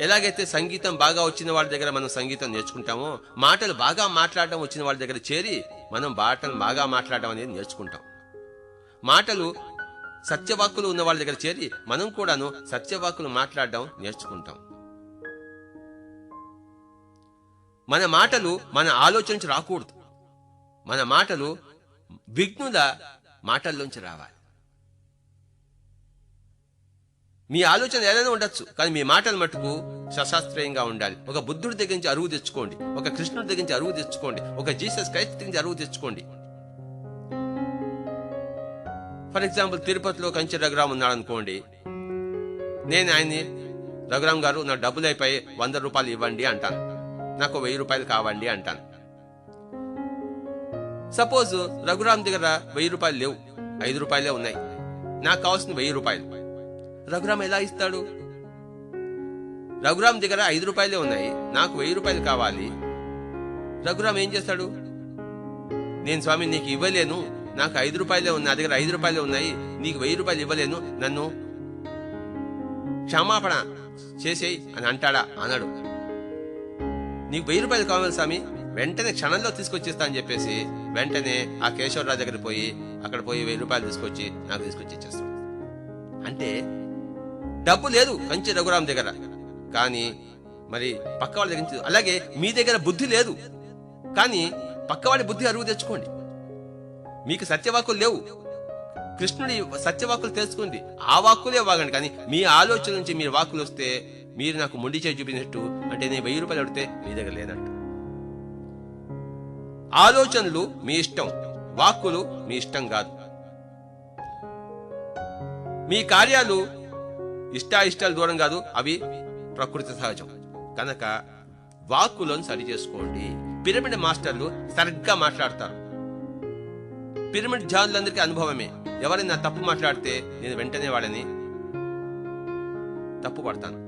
ఎలాగైతే సంగీతం బాగా వచ్చిన వాళ్ళ దగ్గర మనం సంగీతం నేర్చుకుంటామో, మాటలు బాగా మాట్లాడడం వచ్చిన వాళ్ళ దగ్గర చేరి మనం మాటలు బాగా మాట్లాడడం అనేది నేర్చుకుంటాం. మాటలు సత్యవాక్కులు ఉన్న వాళ్ళ దగ్గర చేరి మనం కూడాను సత్యవాక్కులు మాట్లాడడం నేర్చుకుంటాం. మన మాటలు మన ఆలోచన నుంచి రాకూడదు. మన మాటలు విఘ్నుల మాటల్లోంచి రావాలి. మీ ఆలోచన ఏదైనా ఉండొచ్చు, కానీ మీ మాటలు మటుకు సశాస్త్రీయంగా ఉండాలి. ఒక బుద్ధుడి దగ్గర నుంచి అరువు తెచ్చుకోండి, ఒక కృష్ణుడి దగ్గర నుంచి అరువు తెచ్చుకోండి, ఒక జీసస్ క్రైస్ట్ నుంచి అరువు తెచ్చుకోండి. ఫర్ ఎగ్జాంపుల్ తిరుపతిలో కంచి రఘురామ్ ఉన్నాడు అనుకోండి, నేను ఆయన్ని రఘురామ్ గారు నా డబ్బులు అయిపోయి 100 రూపాయలు ఇవ్వండి అంటాను, నాకు 1000 రూపాయలు కావండి అంటాను. సపోజ్ రఘురామ్ దగ్గర 1000 రూపాయలు లేవు, 5 రూపాయలే ఉన్నాయి, నాకు కావాల్సిన 1000 రూపాయలు. రఘురామ్ ఎలా ఇస్తాడు? రఘురామ్ దగ్గర 5 రూపాయలే ఉన్నాయి, నాకు 1000 రూపాయలు కావాలి. రఘురామ్ ఏం చేస్తాడు? నేను స్వామి నీకు ఇవ్వలేను, నాకు 5 రూపాయలే ఉన్నాయి, నా దగ్గర 5 రూపాయలే ఉన్నాయి, నీకు 1000 రూపాయలు ఇవ్వలేను, నన్ను క్షమాపణ చేసేయి అని అంటాడా? అనడు. నీకు 1000 రూపాయలు కావాలి స్వామి, వెంటనే క్షణంలో తీసుకొచ్చేస్తా అని చెప్పేసి వెంటనే ఆ కేశవరావు దగ్గర పోయి అక్కడ పోయి 1000 రూపాయలు తీసుకొచ్చి నాకు తీసుకొచ్చి ఇచ్చేస్తాడు. అంటే డబ్బు లేదు కంచి రఘురామ్ దగ్గర, కానీ మరి పక్కవాడి దగ్గర నుంచి. అలాగే మీ దగ్గర బుద్ధి లేదు, కానీ పక్కవాడి బుద్ధి అరువు తెచ్చుకోండి. మీకు సత్యవాక్కులు లేవు, కృష్ణుడి సత్యవాక్కులు తెలుసుకోండి, ఆ వాక్కులే వాగండి. కానీ మీ ఆలోచన నుంచి మీరు వాక్కులు వస్తే మీరు నాకు మొండి చేయి చూపినట్టు, అంటే నేను 1000 రూపాయలు అడిగితే మీ దగ్గర లేనట్టు. ఆలోచనలు మీ ఇష్టం, వాక్కులు మీ ఇష్టం కాదు. మీ కార్యాలు ఇష్టాయిష్టాలు దూరం కాదు, అవి ప్రకృతి సహజం. కనుక వాక్కులను సరి చేసుకోండి. పిరమిడ్ మాస్టర్లు సరిగ్గా మాట్లాడతారు. పిరమిడ్ జానులందరికీ అనుభవమే. ఎవరైనా తప్పు మాట్లాడితే నేను వెంటనే వాళ్ళని తప్పు పడతాను.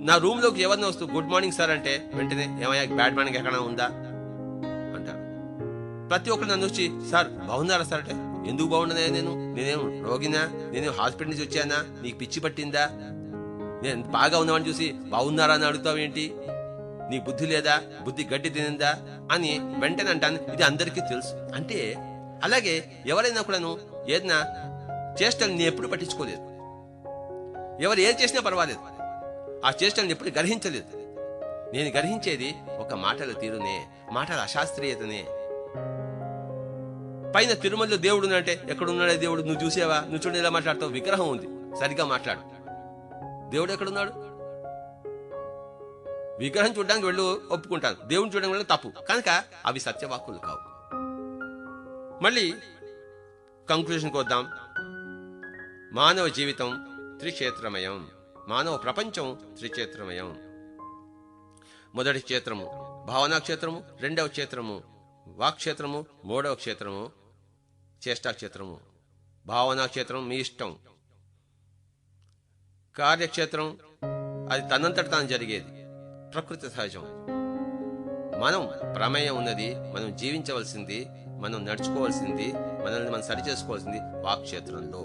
నా రూమ్ లోకి ఎవరిని వస్తూ గుడ్ మార్నింగ్ సార్ అంటే వెంటనే ఏమయ్యా బ్యాడ్ మార్నింగ్ ఎక్కడా ఉందా అంటారు. ప్రతి ఒక్కరు నన్ను వచ్చి సార్ బాగున్నారా సార్ అంటే ఎందుకు బాగుండదా, నేనేం రోగినా, నేనేం హాస్పిటల్ నుంచి వచ్చానా, నీకు పిచ్చి పట్టిందా, నేను బాగా ఉన్నామని చూసి బాగున్నారా అని అడుగుతావేంటి, నీ బుద్ధి లేదా, బుద్ధి గడ్డి తినిందా అని వెంటనే అంటాను. ఇది అందరికీ తెలుసు. అంటే అలాగే ఎవరైనా కూడాను ఏదైనా చేష్టలు నేను ఎప్పుడు పట్టించుకోలేదు. ఎవరు ఏం చేసినా పర్వాలేదు, ఆ చేష్టలను ఎప్పుడు గ్రహించలేదు. నేను గ్రహించేది ఒక మాటల తీరునే, మాటల అశాస్త్రీయతనే. పైన తిరుమలలో దేవుడు అంటే ఎక్కడున్నాడే దేవుడు, నువ్వు చూసావా, నువ్వు చూడ ఎలా మాట్లాడతావు, విగ్రహం ఉంది సరిగ్గా మాట్లాడు, దేవుడు ఎక్కడున్నాడు? విగ్రహం చూడడానికి వెళ్ళు ఒప్పుకుంటాను, దేవుడిని చూడడం వల్ల తప్పు. కనుక అవి సత్యవాక్కులు కావు. మళ్ళీ కంక్లూషన్కి వద్దాం. మానవ జీవితం త్రిక్షేత్రమయం, మానవ ప్రపంచం త్రిక్షేత్రమయం. మొదటి క్షేత్రము భావనా క్షేత్రము, రెండవ క్షేత్రము వాక్క్షేత్రము, మూడవ క్షేత్రము చేష్టాక్షేత్రము. భావనా క్షేత్రం మీ ఇష్టం, కార్యక్షేత్రం అది తనంతట తాను జరిగేది, ప్రకృతి సహజం. మనం ప్రమేయం ఉన్నది, మనం జీవించవలసింది, మనం నడుచుకోవాల్సింది, మనల్ని మనం సరి చేసుకోవాల్సింది వాక్క్షేత్రంలో.